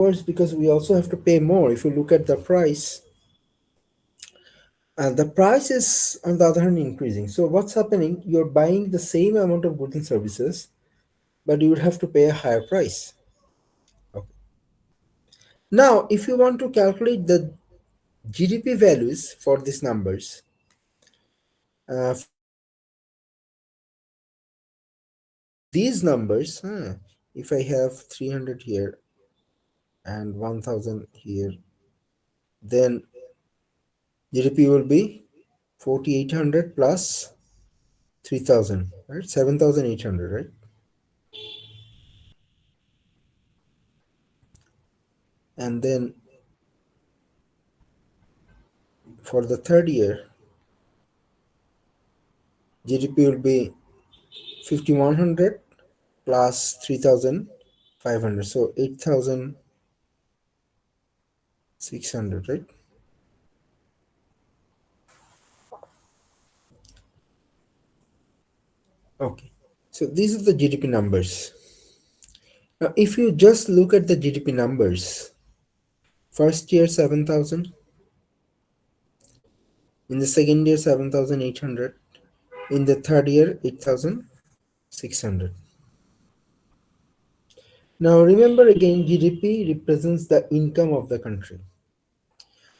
course, because we also have to pay more. If you look at the price, the price is on the other hand increasing. So what's happening? You're buying the same amount of goods and services, but you would have to pay a higher price. Okay. Now, if you want to calculate the GDP values for these numbers, these numbers, if I have 300 here and 1000 here, then GDP will be 4800 plus 3000, right? 7800, right? And then for the third year, GDP will be 5100 plus 3500, so 8600, right? Okay, so these are the GDP numbers. Now if you just look at the GDP numbers, first year 7000, in the second year 7800, in the third year 8600. Now remember again, GDP represents the income of the country.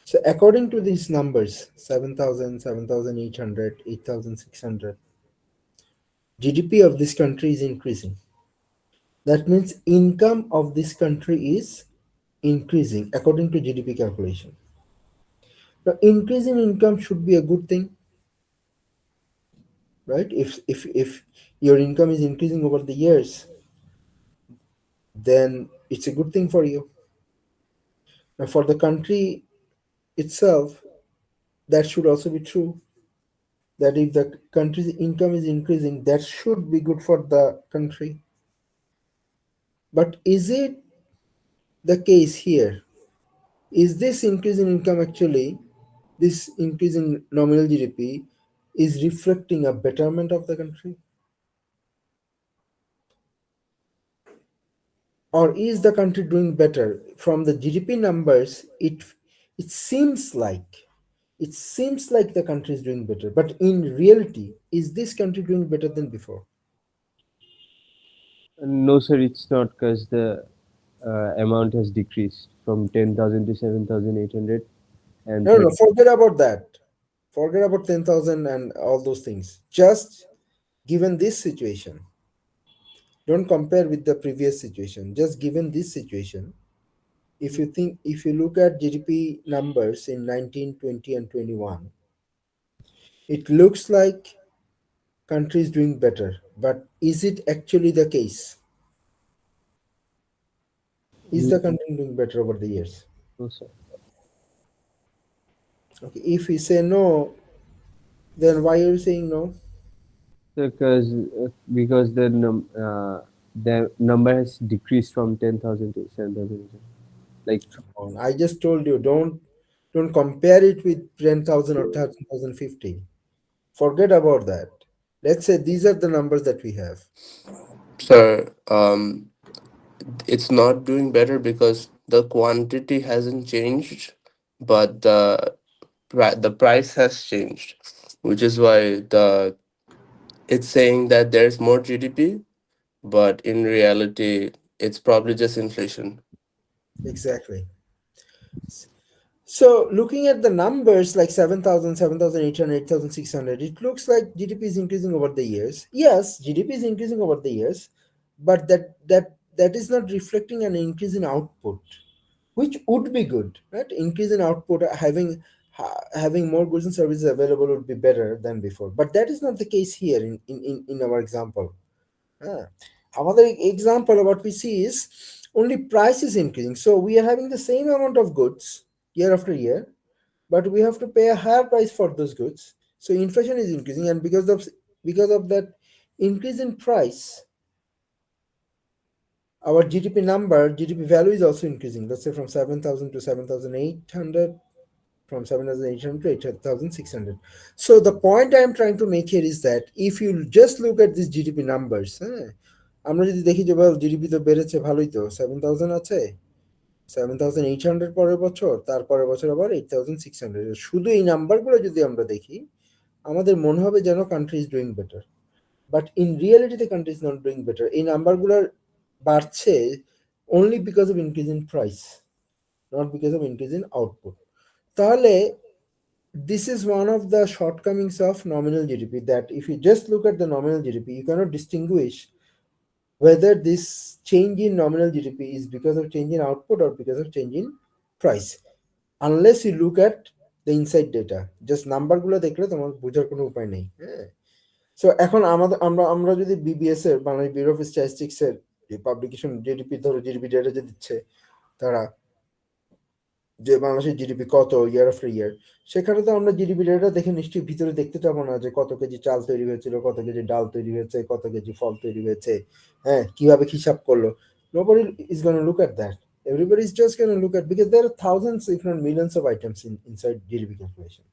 So according to these numbers, 7000, 7800, 8600, GDP of this country is increasing. That means income of this country is increasing according to GDP calculation. Now increase in income should be a good thing, right? If your income is increasing over the years, then it's a good thing for you. Now for the country itself, that should also be true. That if the country's income is increasing, that should be good for the country. But is it the case here? Is this increase in income actually, this increase in nominal GDP, is reflecting a betterment of the country? Or is the country doing better? From the GDP numbers, it seems like the country is doing better. But in reality, is this country doing better than before? No, sir, it's not, because the amount has decreased from 10,000 to 7,800 and No, no, 30. forget about that. Forget about 10,000 and all those things. Just given this situation, don't compare with the previous situation. Just given this situation, if you look at GDP numbers in 19, 20, and 21, it looks like country is doing better. But is it actually the case? Is No, the country doing better over the years? no, sir. Okay, if we say no, then why are you saying no? Because the number has decreased from 10,000 to 7,000. Like, I just told you, don't compare it with 10,000 or 13,050. Forget about that. Let's say these are the numbers that we have. So it's not doing better because the quantity hasn't changed, but the price has changed, which is why the it's saying that there's more GDP, but in reality, it's probably just inflation. Exactly. So looking at the numbers like 7,000, 7,800, 8,600, it looks like GDP is increasing over the years. Yes, GDP is increasing over the years, but that is not reflecting an increase in output, which would be good, right? Increase in output, having more goods and services available would be better than before. But that is not the case here in our example. Ah. Another example of what we see is only price is increasing. So we are having the same amount of goods year after year, but we have to pay a higher price for those goods. So inflation is increasing, and because of that increase in price, our GDP value is also increasing. Let's say from 7,000 to 7,800, from 7,800 to 8,600. So the point I'm trying to make here is that if you just look at these GDP numbers, আমরা যদি দেখি যে well GDP তো বেড়েছে ভালোই তো 7,000 আছে, 7,800 পরের বছর, তারপরের বছর আবার 8,600। শুধু এই নাম্বারগুলো যদি আমরা দেখি, আমাদের মনে হবে যেন country is doing better, but in reality the country is not doing better. এই নাম্বারগুলোর বাড়ছে only because of increase in price, not because of increase in output. তাহলে this is one of the shortcomings of nominal GDP, that if you just look at the nominal GDP, you cannot distinguish whether this change in nominal GDP is because of change in output or because of change in price, unless you look at the inside data. Just নাম্বারগুলো দেখলে তোমার বোঝার কোনো উপায় নেই। হ্যাঁ, so এখন আমাদের আমরা আমরা যদি বিবিএস এর, বাংলাদেশ ব্যুরো অফ স্ট্যাটিস্টিক্স এর যে পাবলিকেশন জিডিপি, ধরো জিডিপি ডেটা যে দিচ্ছে তারা, যে বাংলাদেশের জিডিপি কত ইয়ার আফটার ইয়ার, সেখানে তো আমরা জিডিপি ডেটা দেখে নিশ্চয়ই ভিতরে দেখতে চাবো না যে কত কেজি চাল তৈরি হয়েছিল, কত কেজি ডাল তৈরি হয়েছে, কত কেজি ফল তৈরি হয়েছে, হ্যাঁ কিভাবে হিসাব করলো। Nobody is going to look at that. Everybody is just going to look at, because there are thousands if not millions of items inside GDP calculation.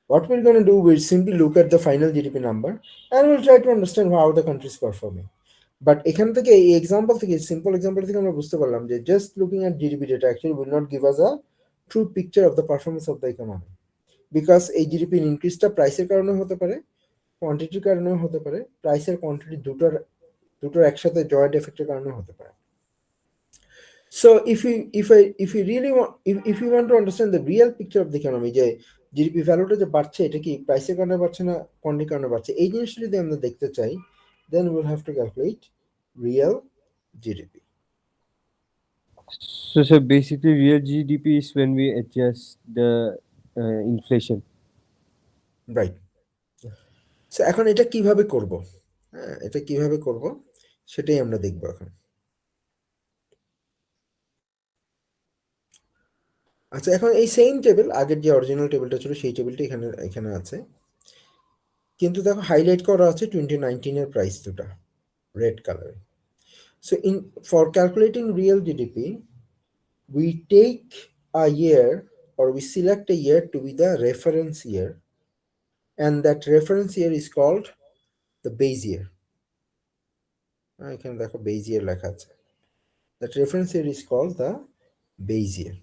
What we're going to do, we'll simply look at the final GDP number and we'll try to understand how the country is performing. But এখান থেকে এই example থেকে, simple example থেকে আমরা বুঝতে পারলাম যে just looking at GDP data actually will not give us a true picture of the performance of the economy, because এই জিডিপির ইনক্রিজটা প্রাইসের কারণে হতে পারে, কোয়ান্টিটির কারণেও হতে পারে, প্রাইসের কোয়ান্টিটি দুটোর একসাথে জয়েন্ট এফেক্টের কারণে হতে পারে। So if you really want, if you want to understand the real picture of the economy, যে জিডিপি ভ্যালুটা যে বাড়ছে এটা কি প্রাইসের কারণে বাড়ছে না কোয়ান্টিটির কারণে বাড়ছে, এই জিনিসটা যদি আমরা দেখতে চাই, then we'll have to calculate real GDP. So basically, real GDP is when we adjust the inflation. Right. So এখন এটা কিভাবে করব, হ্যাঁ এটা কিভাবে করব সেটাই আমরা দেখব এখন। আচ্ছা, এখন এই সেম টেবিল, আগের যে অরিজিনাল টেবিলটা ছিল সেই টেবিলটা এখানে এখানে আছে, কিন্তু দেখো হাইলাইট করা আছে 2019 এর প্রাইস দুটা রেড কালারে। So for calculating real GDP, we take a year, or we select a year to be the reference year, and that reference year is called the base year. এখানে দেখো base year লেখা আছে, that reference year is called the base year.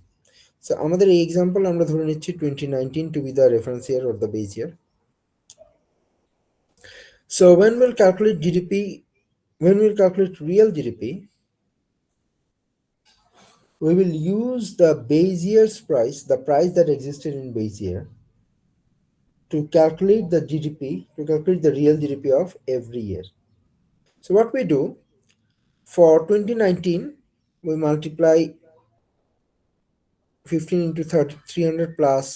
So আমাদের এই example আমরা ধরে নিচ্ছি 2019 to be the reference year or the base year. So when we'll calculate GDP, when we'll calculate real GDP, we will use the base year's price, the price that existed in base year, to calculate the GDP, to calculate the real GDP of every year. So what we do, for 2019, we multiply 15 into 30, 300 plus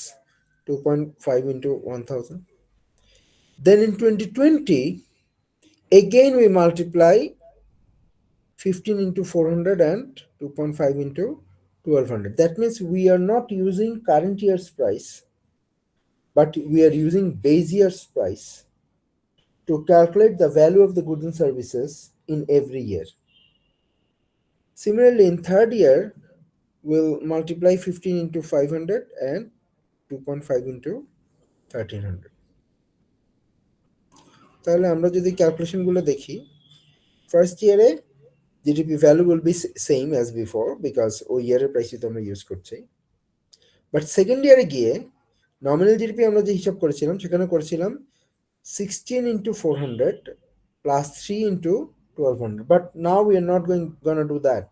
2.5 into 1000. Then in 2020, again we multiply 15 into 400 and 2.5 into 1200. That means we are not using current year's price, but we are using base year's price to calculate the value of the goods and services in every year. Similarly, in third year, we'll multiply 15 into 500 and 2.5 into 1300. তাহলে আমরা যদি ক্যালকুলেশনগুলো দেখি, first ইয়ারে GDP value will be same as before, because ওই ইয়ারের প্রাইসই তো আমরা use করছি। বাট সেকেন্ড ইয়ারে গিয়ে নমিনাল জিডিপি আমরা যে হিসাব করেছিলাম, সেখানে করেছিলাম 16 into 400 plus 3 into 1200. But now we are not gonna do that.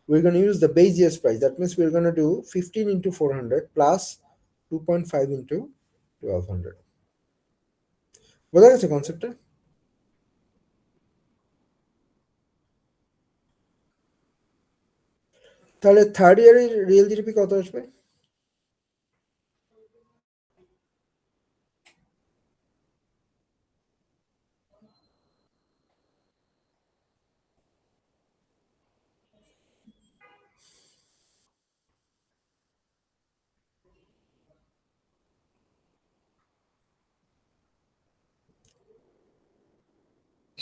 We're gonna use the base year's price. That means we're gonna do 15 into 400 plus 2.5 into 1200. বোঝা গেছে কনসেপ্টটা? তাহলে থার্ড ইয়ারের রিয়েল জিডিপি কত আসবে?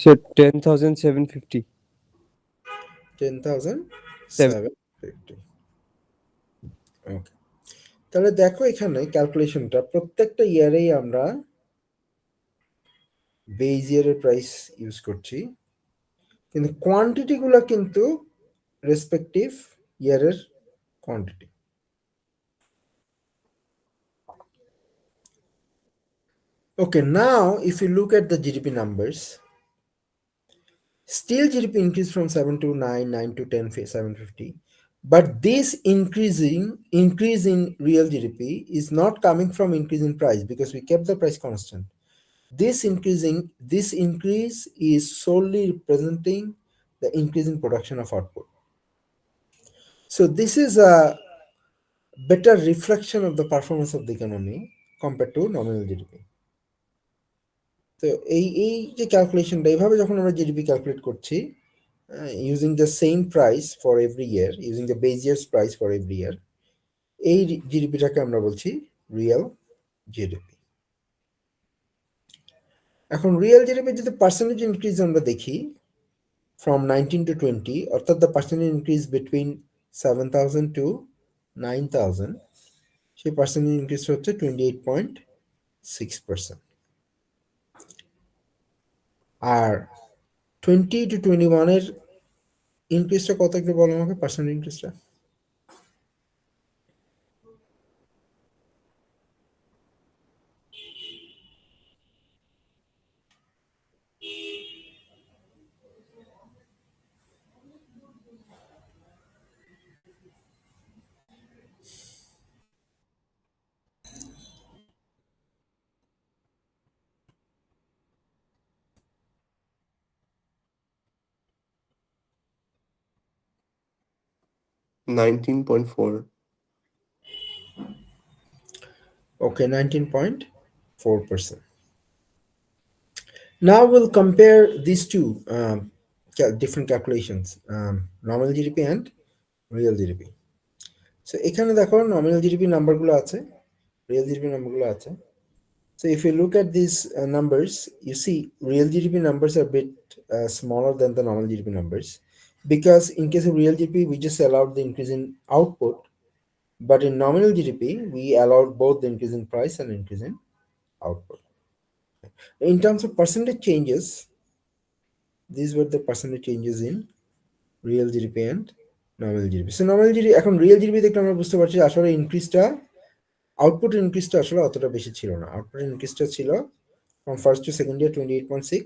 So 10,750. 10,750. ওকে, তাহলে দেখো এখানে ক্যালকুলেশনটা প্রত্যেকটা ইয়ারেই আমরা বেজ ইয়ারের প্রাইস ইউজ করছি, কিন্তু কোয়ান্টিটিগুলো কিন্তু রেসপেক্টিভ ইয়ারের quantity. Okay, now if you look at the GDP numbers, still GDP increased from 7 to 9, 9 to 10, 750. But this increase in real GDP is not coming from increase in price because we kept the price constant. This increase is solely representing the increase in production of output. So this is a better reflection of the performance of the economy compared to nominal GDP. তো এই যে ক্যালকুলেশনটা এইভাবে যখন আমরা GDP calculate করছি using the same price for every year, using the base year's price for every year, এই জিডিপিটাকে আমরা বলছি রিয়েল জিডিপি। এখন রিয়েল জিডিপি যদি পার্সেন্টেজ ইনক্রিজ আমরা দেখি from 19 to 20, অর্থাৎ the percentage increase between 7,000 to 9,000, সেই পার্সেন্টেজ ইনক্রিজ হচ্ছে 28.6%। আর 20 to 21 এর ইনক্রিজটা কত একটু বলো আমাকে, percentage ইনক্রিজটা? $19.4. Okay, 19.4%. Now we'll compare these two different calculations, nominal GDP and real GDP. So এখানে দেখো nominal GDP নাম্বারগুলো আছে, real GDP নাম্বারগুলো আছে. So if you look at these numbers, you see real GDP numbers are a bit smaller than the nominal GDP numbers, because in case of real GDP we just allowed the increase in output, but in nominal GDP we allowed both the increase in price and increase in output. In terms of percentage changes, these were the percentage changes in real GDP and nominal GDP. So nominal GDP, এখন real GDP দেখলে আমরা বুঝতে পারছি আসলে ইনক্রিজটা, output ইনক্রিজটা আসলে অতটা বেশি ছিল না। আউটপুট ইনক্রিজটা ছিল from first to second year 28.6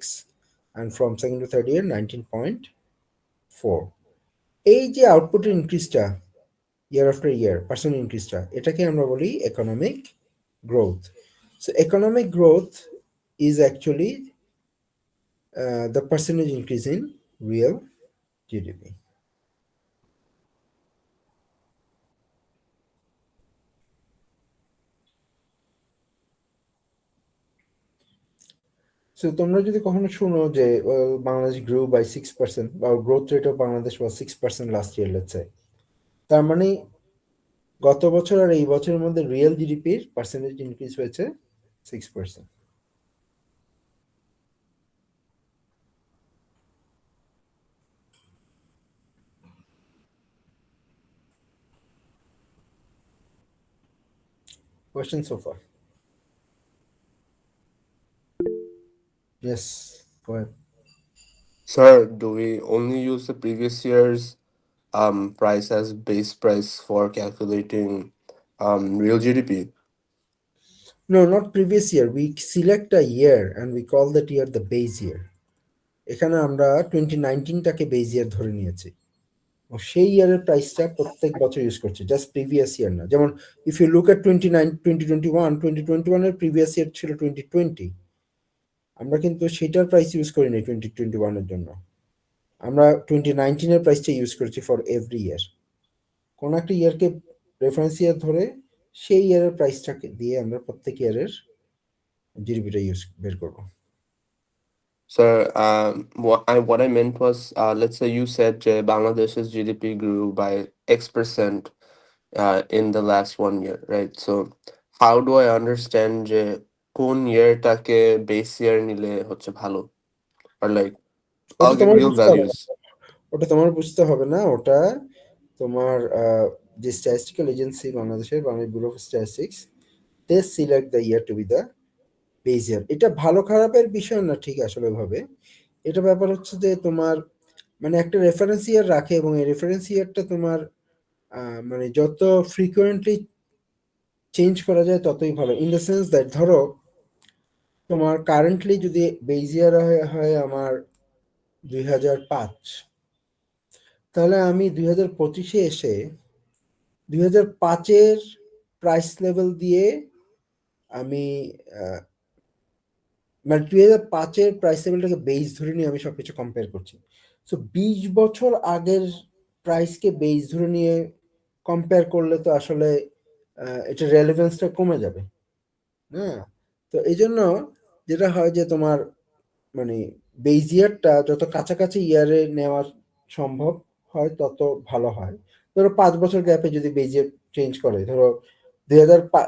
and from second to third year 19.4. এই যে আউটপুট ইনক্রিজটা year after year পার্সেন্ট ইনক্রিজটা, এটাকে আমরা বলি economic growth. So economic growth is actually the percentage increase in real GDP. So তোমরা যদি কখনো শুনো যে বাংলাদেশ grew by 6% বা growth rate of Bangladesh was 6% last year, let's say, তার মানে গত বছর আর এই বছরের মধ্যে রিয়েল জিডিপির পার্সেন্টেজ ইনক্রিজ হয়েছে 6%. Question so far? Yes, go ahead. Sir, do we only use the previous year's price as base price for calculating real GDP? No, not previous year. We select a year and we call that year the base year. এখানে আমরা 2019টাকে base year ধরে নিয়েছি, ও সেই ইয়ারের প্রাইসটা প্রত্যেক বছর use করছি, জাস্ট প্রিভিয়াস ইয়ার না। যেমন ইফ ইউ লুক এট 2021 এর প্রিভিয়াস ইয়ার ছিল 2020, আমরা কিন্তু সেটার প্রাইস ইউজ করি নাই 2021 এর জন্য, আমরা 2019 এর প্রাইসটা ইউজ করেছি ফর এভরি ইয়ার। কোন একটা ইয়ারকে রেফারেন্স ইয়ার ধরে সেই ইয়ারের প্রাইসটাকে দিয়ে আমরা প্রত্যেক ইয়ারের জিডিপিটা ইউজ বের করব। Sir, what I meant was, let's say you said Bangladesh's GDP grew by X% in the last 1 year, right? So how do I understand কোন yearটাকে base year নিলে হচ্ছে ভালো, or like ওটা I'll get তোমার real বুঝতে হবে values? না, ওটা তোমার যে স্ট্যাটিস্টিক্যাল এজেন্সি বাংলাদেশের, Bangladesh bureau of statistics, they select the year to be the base year. এটা ভালো খারাপের বিষয় না ঠিক আসলে ভাবে, এটা ব্যাপার হচ্ছে যে তোমার মানে একটা রেফারেন্স ইয়ার রাখে এবং এই রেফারেন্স ইয়ারটা তোমার মানে যত ফ্রিকোয়েন্টলি চেঞ্জ করা যায় ততই ভালো, ইন দ্য সেন্স দ্যাট ধরো তোমার কারেন্টলি যদি বেজ ইয়ার হয় আমার 2005, তাহলে আমি 2025-এ এসে 2005-এর প্রাইস লেভেল দিয়ে আমি মানে 2005-এর প্রাইস লেভেলটাকে বেস ধরে নিয়ে আমি সবকিছু কম্পেয়ার করছি। সো 20 বছর আগের প্রাইসকে বেস ধরে নিয়ে কম্পেয়ার করলে তো আসলে এটা রেলেভেন্সটা কমে যাবে। হ্যাঁ, তো এই জন্য যেটা হয় যে তোমার মানে বেস ইয়ারটা যত কাছাকাছি ইয়ারে নেওয়া সম্ভব হয় তত ভালো হয়। ধরো 5 বছর গ্যাপে যদি বেস ইয়ার চেঞ্জ করে, ধরো 2005,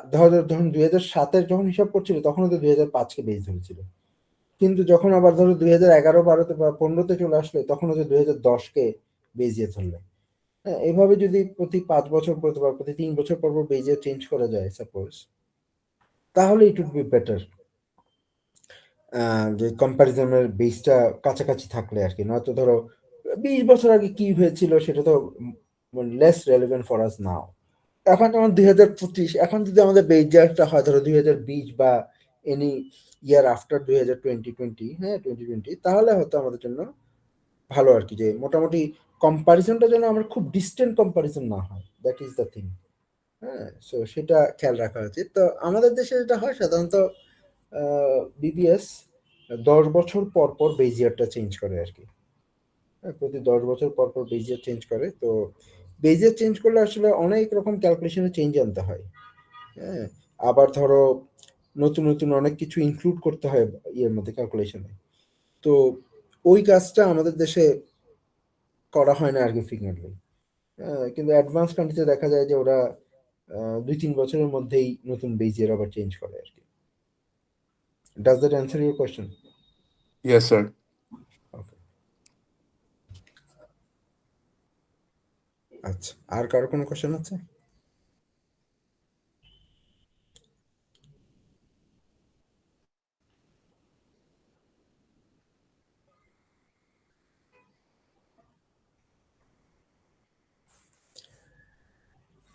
ধরুন 2007-এর যখন হিসাব করছিল তখনও তো 2005-কে বেস ধরেছিল, কিন্তু যখন আবার ধরো 2011, 12-তে বা 15-তে চলে আসলে তখন হচ্ছে 2010-কে বেস ইয়ার ধরলে। হ্যাঁ, এইভাবে যদি প্রতি 5 বছর পর বা প্রতি 3 বছর পর পর বেস ইয়ার চেঞ্জ করা যায় সাপোজ, তাহলে ইট উড বি বেটার, যে কম্প্যারিজনের বেসটা কাছাকাছি থাকলে আর কি। নয়তো ধরো 20 বছর আগে কি হয়েছিল সেটা তো লেস রেলেভেন্ট ফর আস নাও। এখন যেমন 2025, এখন যদি আমাদের বেস ইয়ারটা হয় ধরো 2020 বা এনি ইয়ার আফটার 2020, হ্যাঁ 2020, তাহলে হয়তো আমাদের জন্য ভালো আর কি, যে মোটামুটি কম্পারিজনটা যেন আমার খুব ডিস্টেন্ট কম্পারিজন না হয়, দ্যাট ইজ দ্য থিং। হ্যাঁ, সো সেটা খেয়াল রাখা উচিত। তো আমাদের দেশে যেটা হয় সাধারণত বিবিএস 10 বছর পর পর বেজ ইয়ারটা চেঞ্জ করে আর কি। হ্যাঁ, প্রতি 10 বছর পর পর বেজ ইয়ার চেঞ্জ করে। তো বেজ ইয়ার চেঞ্জ করলে আসলে অনেক রকম ক্যালকুলেশনে চেঞ্জ আনতে হয়। হ্যাঁ, আবার ধরো নতুন নতুন অনেক কিছু ইনক্লুড করতে হয় ইয়ের মধ্যে, ক্যালকুলেশনে। তো ওই কাজটা আমাদের দেশে করা হয় না আর কি ফ্রিকুয়েন্টলি। কিন্তু অ্যাডভান্স কান্ট্রিতে দেখা যায় যে ওরা 2-3 বছরের মধ্যেই নতুন বেজ ইয়ার আবার চেঞ্জ করে আর কি। Does that answer your question? Yes, sir. ওকে, আচ্ছা, আর কারো কোনো কোয়েশ্চেন আছে?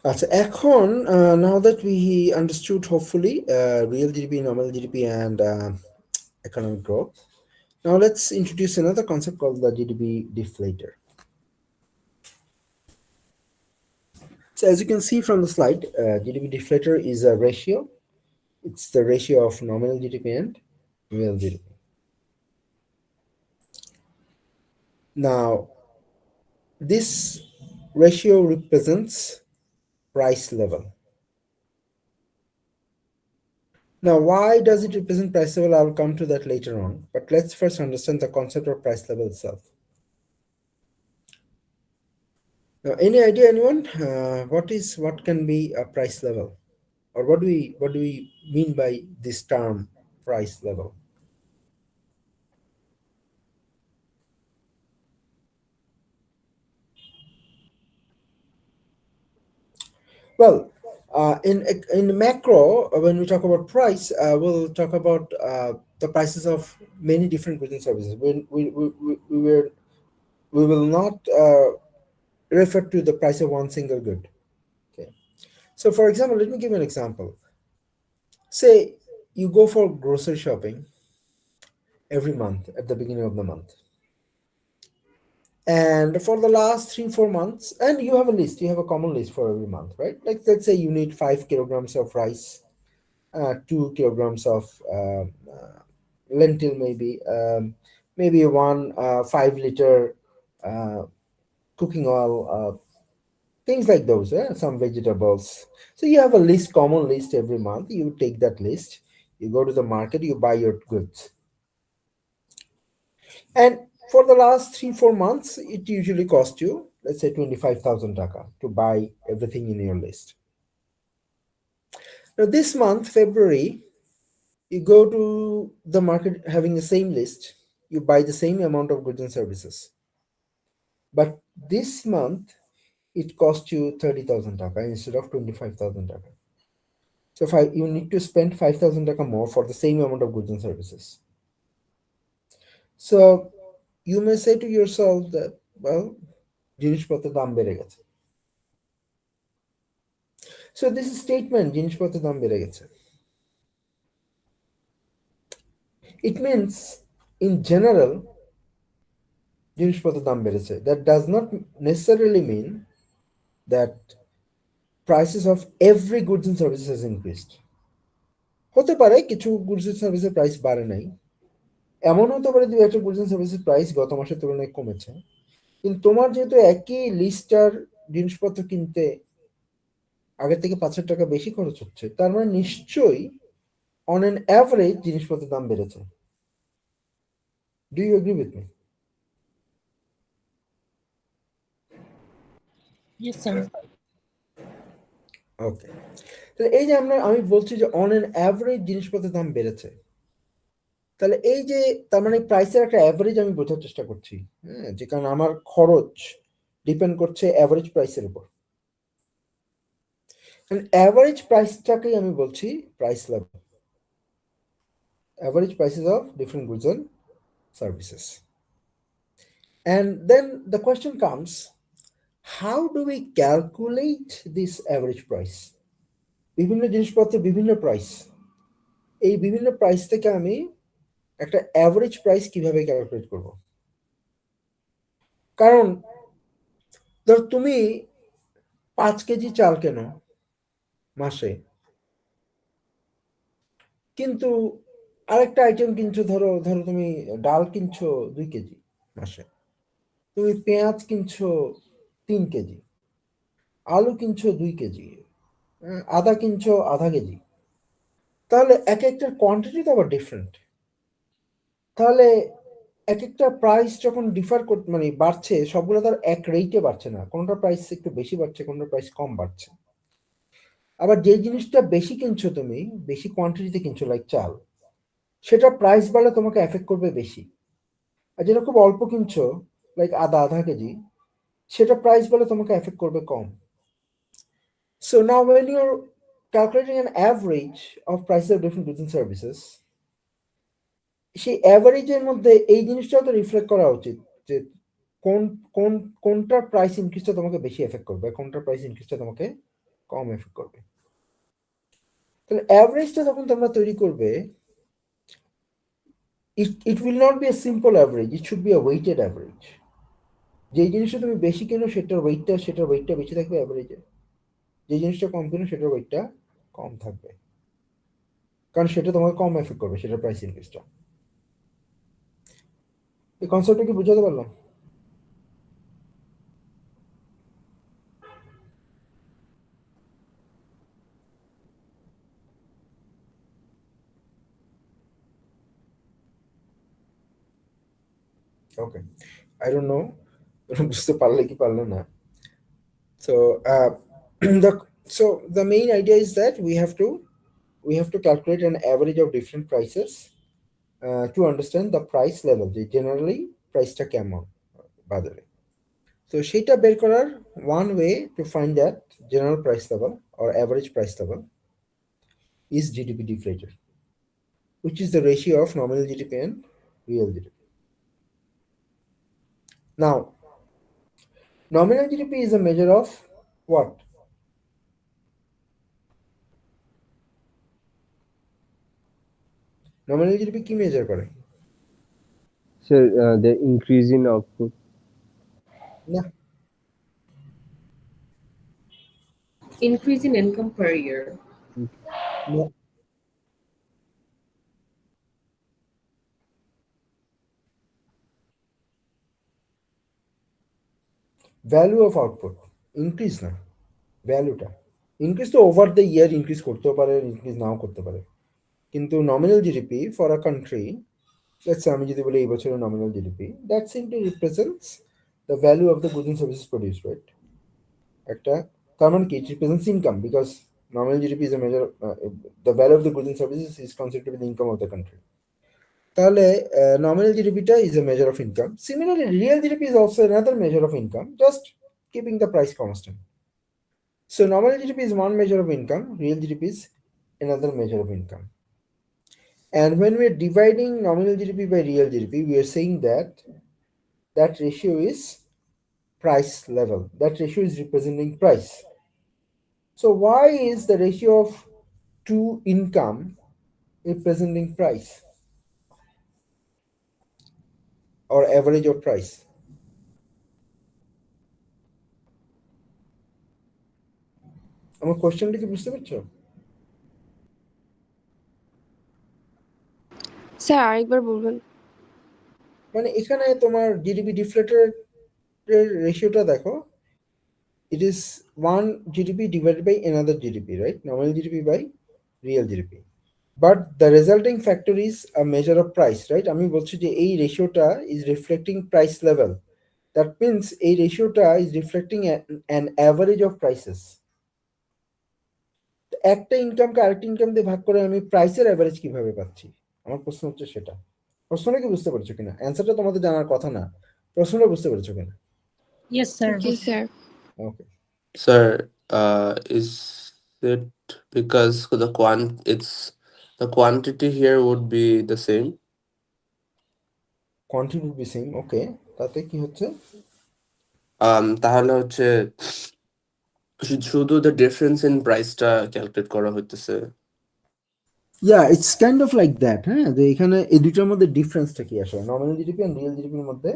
আচ্ছা, এখন now that we understood hopefully real GDP, normal GDP, and economic growth, now let's introduce another concept called the GDP deflator. So as you can see from the slide, GDP deflator is a ratio. It's the ratio of nominal GDP and real GDP. Now, this ratio represents price level. Now, why does it represent price level? I'll come to that later on. But let's first understand the concept of price level itself. Now, any idea, anyone? What can be a price level, or what do we mean by this term, price level? Well, in macro, when we talk about price, we'll talk about the prices of many different goods and services. We will not refer to the price of one single good. Okay. So, for example, let me give you an example. Say you go for grocery shopping every month at the beginning of the month, and for the last 3-4 months, and you have a list, you have a common list for every month, right? Like, let's say you need 5 kilograms of rice, 2 kilograms of lentil, maybe one 5 liter uh, cooking oil, things like those, some vegetables. So you have a list, common list every month. You take that list, you go to the market, you buy your goods, and for the last 3-4 months, it usually costs you, let's say, 25,000 taka to buy everything in your list. Now this month, February, you go to the market having the same list, you buy the same amount of goods and services, but this month it costs you 30,000 taka instead of 25,000 taka. So you need to spend 5,000 taka more for the same amount of goods and services. So you may say to yourself that, well, জিনিসপত্রের দাম বেড়ে গেছে, So this statement জিনিসপত্রের দাম বেড়ে গেছে, it means in general জিনিসপত্রের দাম বেড়েছে. That does not necessarily mean that prices of every goods and services has increased. হতে পারে কিছু গুডস এন্ড সার্ভিসের প্রাইস বাড়ে নাই, এমন হতে পারে দুই একটা গুডস এন্ড সার্ভিসের প্রাইস গত মাসের তুলনায় কমেছে, কিন্তু তোমার যেহেতু একই লিস্টার জিনিসপত্র কিনতে আগের থেকে 5,000 টাকা বেশি খরচ হচ্ছে, তার মানে নিশ্চয়ই অন অ্যান অ্যাভারেজ জিনিসপত্রের দাম বেড়েছে. Do you agree with me? Yes, sir. Okay, তাহলে এই যে আমি বলছি যে অন অ্যান অ্যাভারেজ জিনিসপত্রের দাম বেড়েছে, তাহলে এই যে তার মানে প্রাইসের একটা অ্যাভারেজ আমি বোঝার চেষ্টা করছি, হ্যাঁ, যে কারণ আমার খরচ ডিপেন্ড করছে অ্যাভারেজ প্রাইসের উপর। অ্যাভারেজ প্রাইসটাকেই আমি বলছি price level, average prices of different goods and services. And then the question comes, how do we calculate this average price? বিভিন্ন জিনিসপত্রের বিভিন্ন প্রাইস, এই বিভিন্ন প্রাইস থেকে আমি একটা অ্যাভারেজ প্রাইস কিভাবে ক্যালকুলেট করব? কারণ ধর তুমি 5 কেজি চাল কেনো মাসে, কিন্তু আরেকটা আইটেম কিনছো, ধরো ধরো তুমি ডাল কিনছো 2 কেজি মাসে, তুমি পেঁয়াজ কিনছো 3 কেজি, আলু কিনছো 2 কেজি, আদা কিনছো ½ কেজি, তাহলে এক একটার কোয়ান্টিটি তো আবার ডিফারেন্ট। তাহলে এক একটা প্রাইস যখন ডিফার মানে বাড়ছে, সবগুলো তার এক রেটে বাড়ছে না, কোনটা প্রাইস একটু বেশি বাড়ছে, কোনটা প্রাইস কম বাড়ছে। আবার যে জিনিসটা বেশি কিনছো, তুমি বেশি কোয়ান্টিটিতে কিনছো লাইক চাল, সেটা প্রাইস বাড়লে তোমাকে এফেক্ট করবে বেশি। আর যেটা খুব অল্প কিনছো লাইক আদা ½ কেজি, সেটা প্রাইস বাড়লে তোমাকে এফেক্ট করবে কম। So now when you're calculating an average of prices of different goods and services, সেই অ্যাভারেজের মধ্যে এই জিনিসটাও তো রিফ্লেক্ট করা উচিত যে কোন কোন কোনটার প্রাইস ইনক্রিজটা তোমাকে বেশি এফেক্ট করবে, কোনটার প্রাইস ইনক্রিজটা তোমাকে কম এফেক্ট করবে। তাহলে অ্যাভারেজটা যখন তোমরা তৈরি করবে, it will not be a simple average, it should be a weighted average. যে জিনিসটা তুমি বেশি কেনো সেটার ওয়েটটা বেশি থাকবে অ্যাভারেজে, যে জিনিসটা কম কেনো সেটার ওয়েটটা কম থাকবে, কারণ সেটা তোমাকে কম এফেক্ট করবে, সেটার প্রাইস ইনক্রিজটা। এই কনসেপ্টটা কি বুঝাতে পারলাম? Okay, I don't know বুঝতে পারলে কি পারলে না। So the main idea is that we have to calculate an average of different prices to understand the price level, যে generally প্রাইসটা কেমন বাজারে। তো সেটা বের করার one way to find that general price level or average price level is GDP deflator, which is the ratio of nominal GDP and real GDP. Now, nominal GDP is a measure of what? Nominal GDP কি measure করে? So the increase in output. না, Increase in income per year. না, value of output increase না, ভ্যালুটা increase তো over the year increase করতেও পারে, increase নাও করতে পারে, কিন্তু nominal GDP for a country, let's আমি যদি বলি এই বছরের nominal GDP, that simply represents the value of the goods and services produce, right? একটা, তার মানে কি, it represents income, because nominal GDP is a measure, the value of the goods and services is considered to be the income of the country. তাহলে nominal জিডিপিটা is a measure of income. Similarly real GDP is also another measure of income, just keeping the price constant. So nominal GDP is one measure of income, real GDP is another measure of income. And when we are dividing nominal GDP by real GDP, we are saying that that ratio is price level. That ratio is representing price. So why is the ratio of to income representing price or average of price? আমার কোশ্চেনটা কি বুঝতে পারছো? Sir আরেকবার বলবেন। মানে এখানে তোমার জিডিপি ডিফ্লেটের রেশিওটা দেখো, it is one GDP divided by another GDP, right? Nominal GDP by real GDP. But the resulting factor is a measure of price, right? আমি বলছি যে এই রেশিওটা is reflecting price level. That means এই রেশিওটা is reflecting an average of prices. একটা ইনকামকে আরেকটা income দিয়ে ভাগ করে আমি প্রাইসের অ্যাভারেজ কিভাবে পাচ্ছি? আমার প্রশ্ন হচ্ছে সেটা। প্রশ্নটা কি বুঝতে পারছো কিনা? অ্যান্সারটা তোমাদের জানার কথা না, প্রশ্নটা বুঝতে পেরেছো কিনা? Yes, sir. G sir. Okay. Sir, is it because the quantity here would be the same? Quantity will be same, okay. তাতে কি হচ্ছে? তাহলে হচ্ছে শুধু the difference in প্রাইসটা ক্যালকুলেট করা হইতেছে। Yeah it's kind of like that. হ্যাঁ, যে এখানে এই দুটোর মধ্যে ডিফারেন্সটা কি আসলে? নমিনাল জিডিপি এন্ড রিয়েল জিডিপির মধ্যে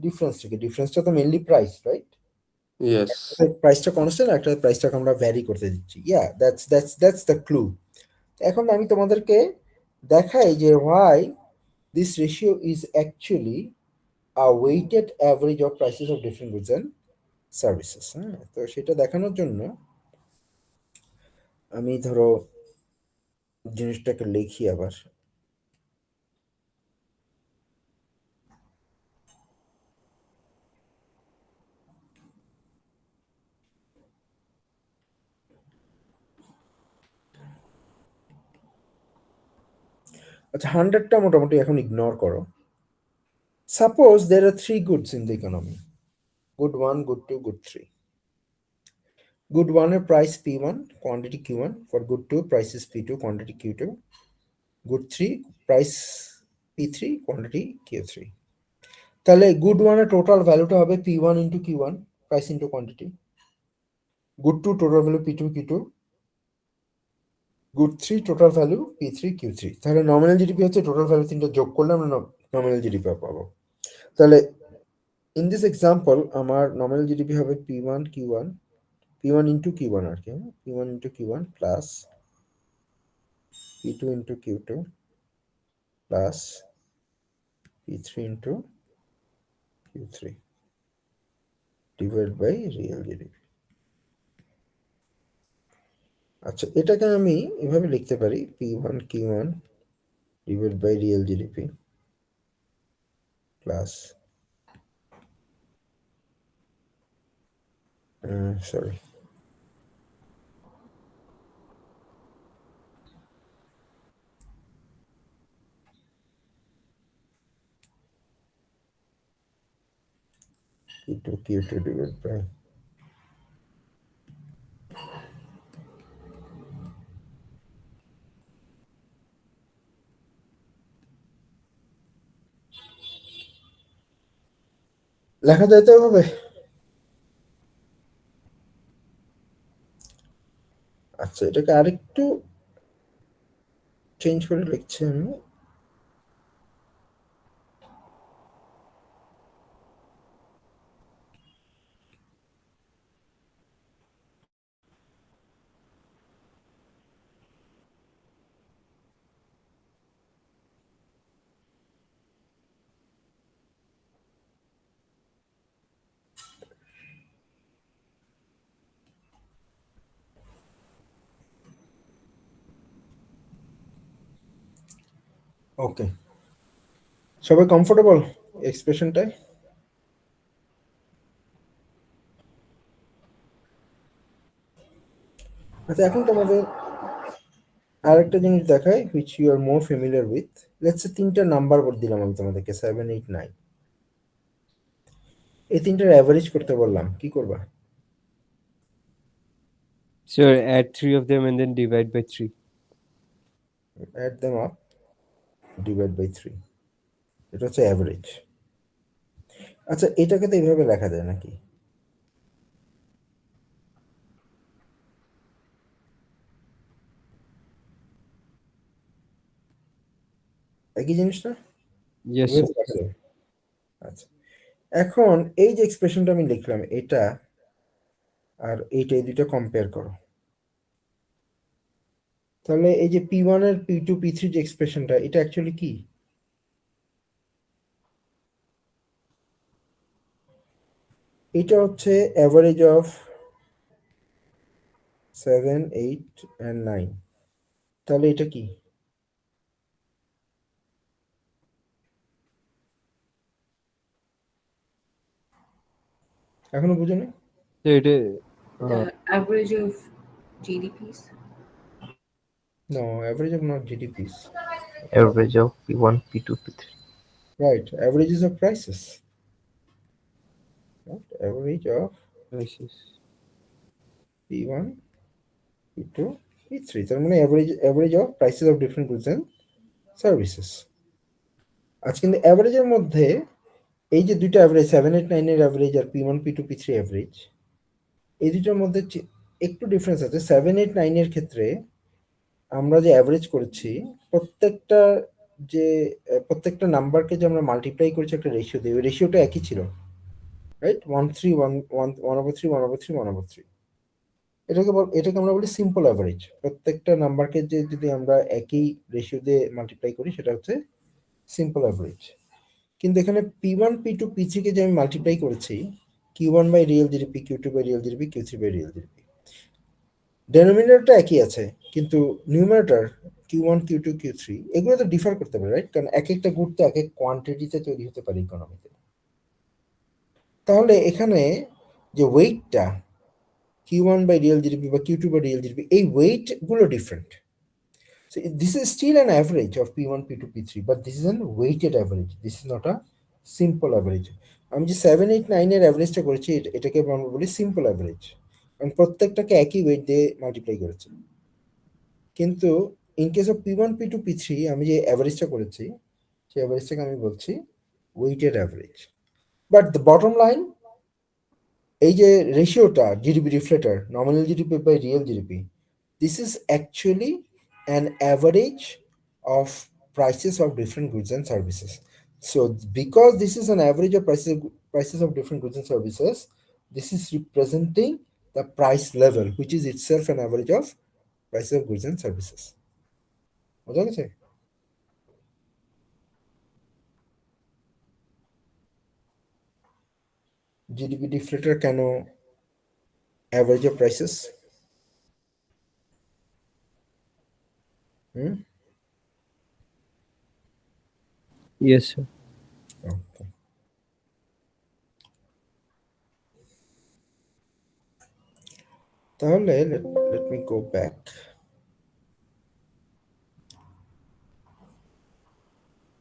ডিফারেন্সটা কি? ডিফারেন্সটা তো মেইনলি প্রাইস, রাইট? Yes. প্রাইসটা কনস্ট্যান্ট, একটা প্রাইসটাকে আমরা ভ্যারি করতে দিচ্ছি। Yeah that's the clue. এখন আমি তোমাদেরকে দেখাই যে why this ratio is actually a weighted average of prices of different goods and services. হ্যাঁ, তো সেটা দেখানোর জন্য আমি ধরো জিনিসটাকে লিখি আবার। আচ্ছা, 100টা মোটামুটি এখন ইগনোর করো। Suppose there are three goods in the economy. Good 1, good 2, good 3. Good 1 এর price P1, quantity Q1. For good 2, price is P2, quantity Q2. Good 3, price P3, quantity Q3. তাহলে গুড 1 এর টোটাল ভ্যালুটা হবে P1 into Q1, price into quantity. Good 2 total value P2 Q2। Good 3 total value P3 Q3। তাহলে nominal GDP হচ্ছে total value তিনটা যোগ করলে আমরা নমিনাল জিডিপি পাবো। তাহলে ইন দিস এক্সাম্পল আমার নমিনাল জিডিপি হবে P1 Q1, P1 into Q1 আর কি, P1 into Q1 plus P2 into Q2 plus P3 into Q3 divide by real GDP. আচ্ছা, এটাকে আমি এভাবে লিখতে পারি P1 Q1 divide by real GDP plus sorry Q2 divide by লেখা যায় তো এভাবে? আচ্ছা, এটাকে আরেকটু চেঞ্জ করে লিখছি আমি। ওকে, সবাই কমফোর্টেবল এক্সপ্রেশনটায়? আচ্ছা, এখন তোমাদের আরেকটা জিনিস দেখাই which you are more familiar with. Let's say তিনটা নাম্বার বলে দিলাম আমি তোমাদেরকে 7, 8, 9। এই তিনটার অ্যাভারেজ করতে বললাম, কি করবা? Sure, add 3 of them and then divide by 3. Add them up, divide by 3. এটা হচ্ছে অ্যাভারেজ। আচ্ছা, এটাকে তো এইভাবে লেখা যায় নাকি? একই জিনিস না? Yes, wave sir. ফ্যাক্টর। আচ্ছা, এখন এই যে এক্সপ্রেশনটা আমি লিখলাম, এটা আর এইটা, এই দুইটা কম্পেয়ার করো। তাহলে এই যে P1 এর P2 P3 যে এক্সপ্রেশনটা, এটা অ্যাকচুয়ালি কি? এটা হচ্ছে অ্যাভারেজ অফ 7, 8 and 9। তাহলে এটা কি? এখনো বুঝো না? So it is, The average of GDPs. No, average of not GDPs. Average of P1, P2, P3. Right, averages of prices. Right? Average of prices. P1, P2, P3। তার মানে average of prices of different goods and services। আজ কিন্তু অ্যাভারেজের মধ্যে এই যে দুইটা average 7, 8, 9 এর average আর P1, P2, P3 average, এই দুইটার মধ্যে একটু ডিফারেন্স আছে। 7, 8, 9 এর ক্ষেত্রে আমরা যে অ্যাভারেজ করেছি, প্রত্যেকটা যে প্রত্যেকটা নাম্বারকে যে আমরা মাল্টিপ্লাই করেছি একটা রেশিও দিয়ে, ওই রেশিওটা একই ছিল, রাইট? 1/3, 1/3, 1/3, 1/3। এটাকে আমরা বলি সিম্পল অ্যাভারেজ। প্রত্যেকটা নাম্বারকে যে যদি আমরা একই রেশিও দিয়ে মাল্টিপ্লাই করি, সেটা হচ্ছে সিম্পল অ্যাভারেজ। কিন্তু এখানে P1, P2, P3 কে যে আমি মাল্টিপ্লাই করেছি, Q1 by real GDP, Q2 by real GDP, Q3 by real GDP, ডেনোমিনেটরটা একই আছে, কিন্তু নিউমারেটর Q1, Q2, Q3 এগুলো তো ডিফার করতে পারে, রাইট? কারণ এক একটা গুড তো এক এক কোয়ান্টিটিতে তৈরি হতে পারে ইকোনমিতে। তাহলে এখানে যে ওয়েটটা Q1 বাই রিয়েল জিডিপি বা Q2 বাই রিয়েল জিডিপি, এই ওয়েটগুলো different. So this is still an average of P1, P2, P3, but this is an weighted average. This is not a simple average. আমি যে 7, 8, 9 এর অ্যাভারেজটা করেছি, এটাকে আমরা বলি simple average, কারণ প্রত্যেকটাকে একই ওয়েট দিয়ে মাল্টিপ্লাই করেছি। কিন্তু in case of P1, P2, P3 আমি যে অ্যাভারেজটা করেছি, সেই অ্যাভারেজটাকে আমি বলছি weighted average. But the bottom line, এই যে রেশিওটা GDP deflator, nominal GDP by real GDP, this is actually an average of prices of different goods and services. So because this is an average of prices of different goods and services, this is representing the price level, which is itself an average of prices of goods and services. বোঝা গেছে? GDP ডিফ্লেটার কেন average of prices? Yes, sir. Okay. তাহলে let me go back.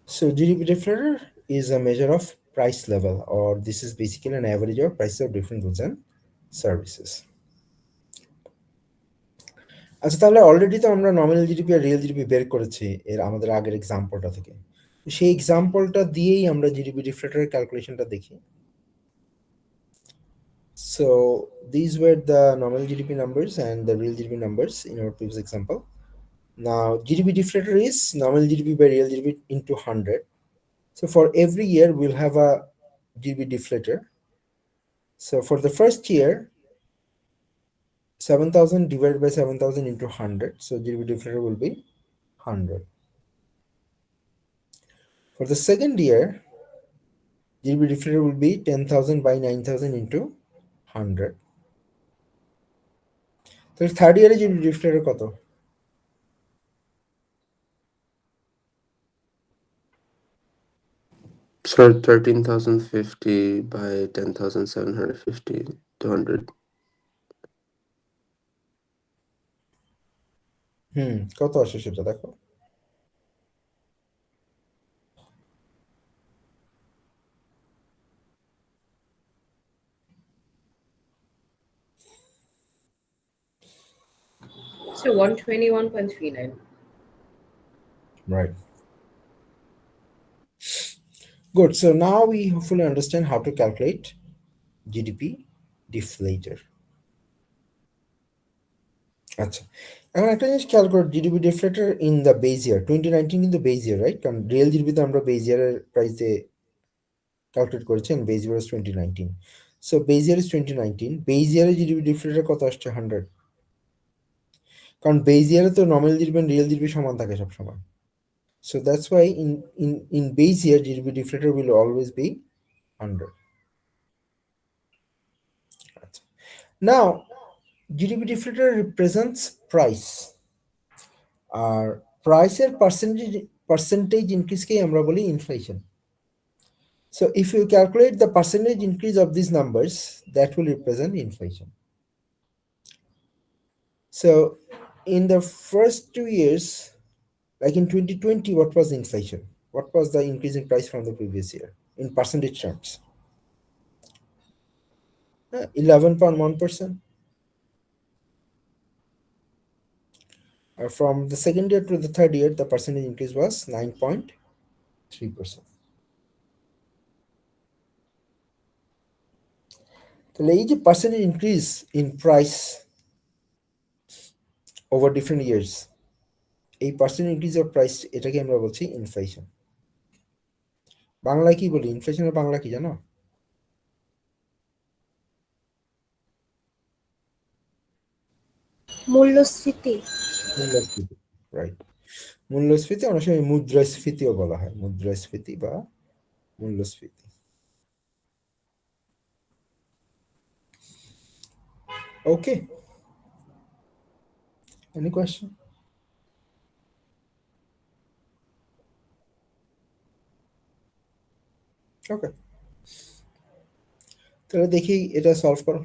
So GDP deflator is a measure of price level, or this is basically an average of prices of different goods and services. আচ্ছা, তাহলে already তো আমরা nominal GDP আর real GDP বের করেছি এর আমাদের আগের এক্সাম্পলটা থেকে। সেই এক্সাম্পলটা দিয়েই আমরা জিডিপি ডিফ্লেটারের ক্যালকুলেশনটা দেখি। So these were the nominal GDP numbers and the real GDP numbers in our previous example. Now GDP deflator is nominal GDP by real GDP into 100. So for every year we'll have a GDP deflator. So for the first year, 7,000 divided by 7,000 into 100. So GDP deflator will be 100. For the second year, GDP deflator will be 10,000 by 9,000 into 100. So third year GDP deflator কত? Sir, 13,050 by 10,750 200. কত আসে সেটা দেখো। So 121.39. Right. Good. So now we hopefully understand how to calculate GDP deflator. আচ্ছা, এখন একটা জিনিস খেয়াল করো, GDP deflator in the base year 2019 কিন্তু বেজ ইয়ার, রাইট? কারণ রিয়েল জিডিপিতে আমরা বেজ ইয়ারের প্রাইসে ক্যালকুলেট করেছি, and base year is 2019. So base year is 2019, base ইয়ারে জিডিপি ডিফ্লেক্টর কত আসছে? 100. কারণ বেজ ইয়ারে তো nominal GDP and real GDP সমান থাকে সবসময়. So that's why in base year GDP deflator will always be 100. Now GDP deflator represents price. আর প্রাইসের percentage increase কেই আমরা বলি inflation. So if you calculate the percentage increase of these numbers, that will represent inflation. So in the first 2 years, like in 2020, what was inflation? What was the increase in price from the previous year in percentage terms? 11.1%. From the second year to the third year, the percentage increase was 9.3%. তাহলে এই যে percentage increase in price over different years, এই percentage increase of price, এটাকে আমরা বলছি inflation. বাংলায় কি বলি? ইনফ্লেশনের বাংলা কি জানো? মূল্যস্ফীতি। মূল্যস্ফীতি, রাইট। মূল্যস্ফীতি, অনেক সময় মুদ্রাস্ফীতিও বলা হয়, মুদ্রাস্ফীতি বা মূল্যস্ফীতি। ওকে, এনি কোয়েশ্চেন? ওকে, তাহলে দেখি এটা সলভ করো।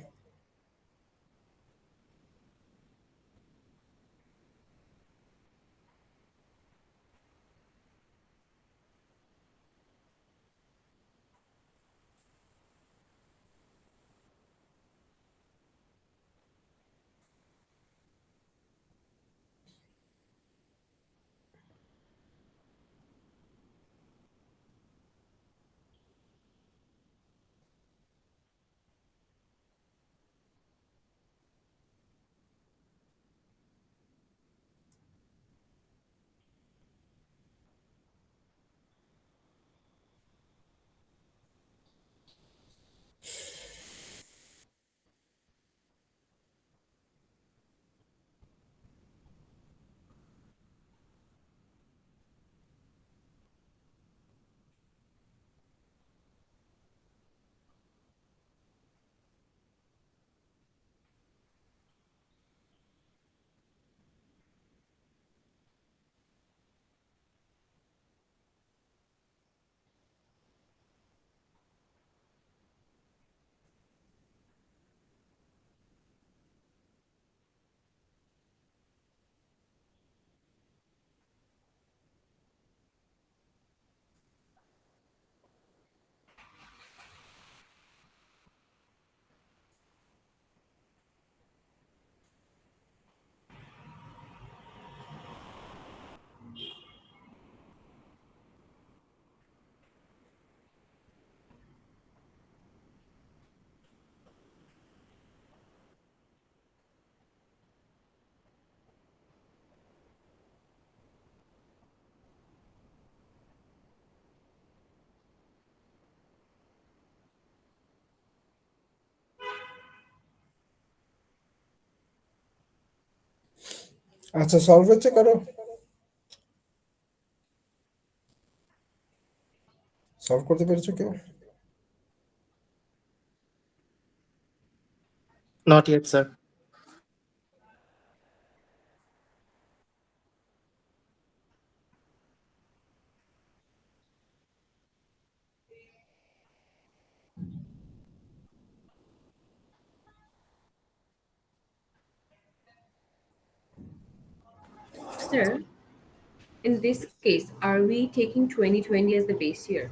আচ্ছা, সলভ হচ্ছে কারো? সলভ করতে পেরেছো কেউ? Not yet, sir. Sir, in this case, are we taking 2020 as the base year?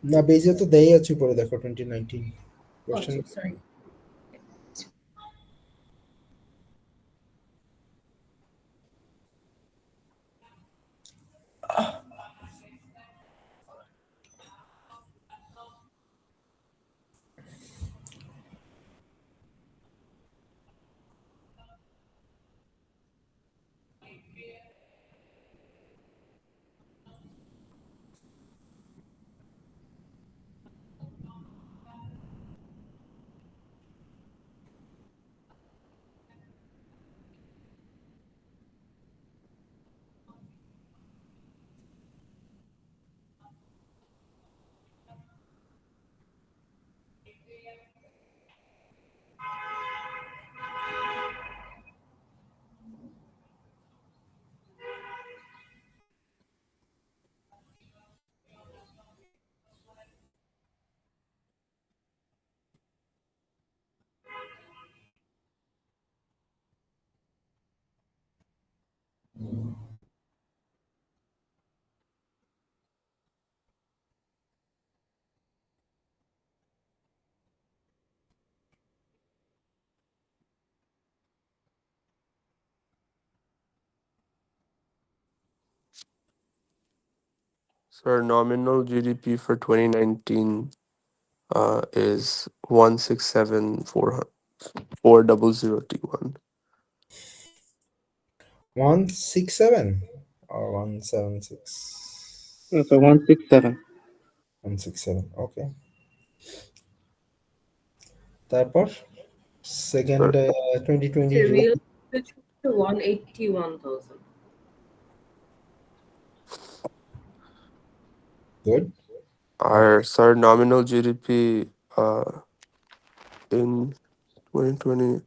না, বেজে তো দেই আছে পরে, দেখো 2019 Oh, question. sorry. So our nominal GDP for 2019 is 167,400,T1. 167 or 176? So 167. 167, okay. তারপর second So 2020 The July real switch to 181,000. good. our nominal GDP in 2020.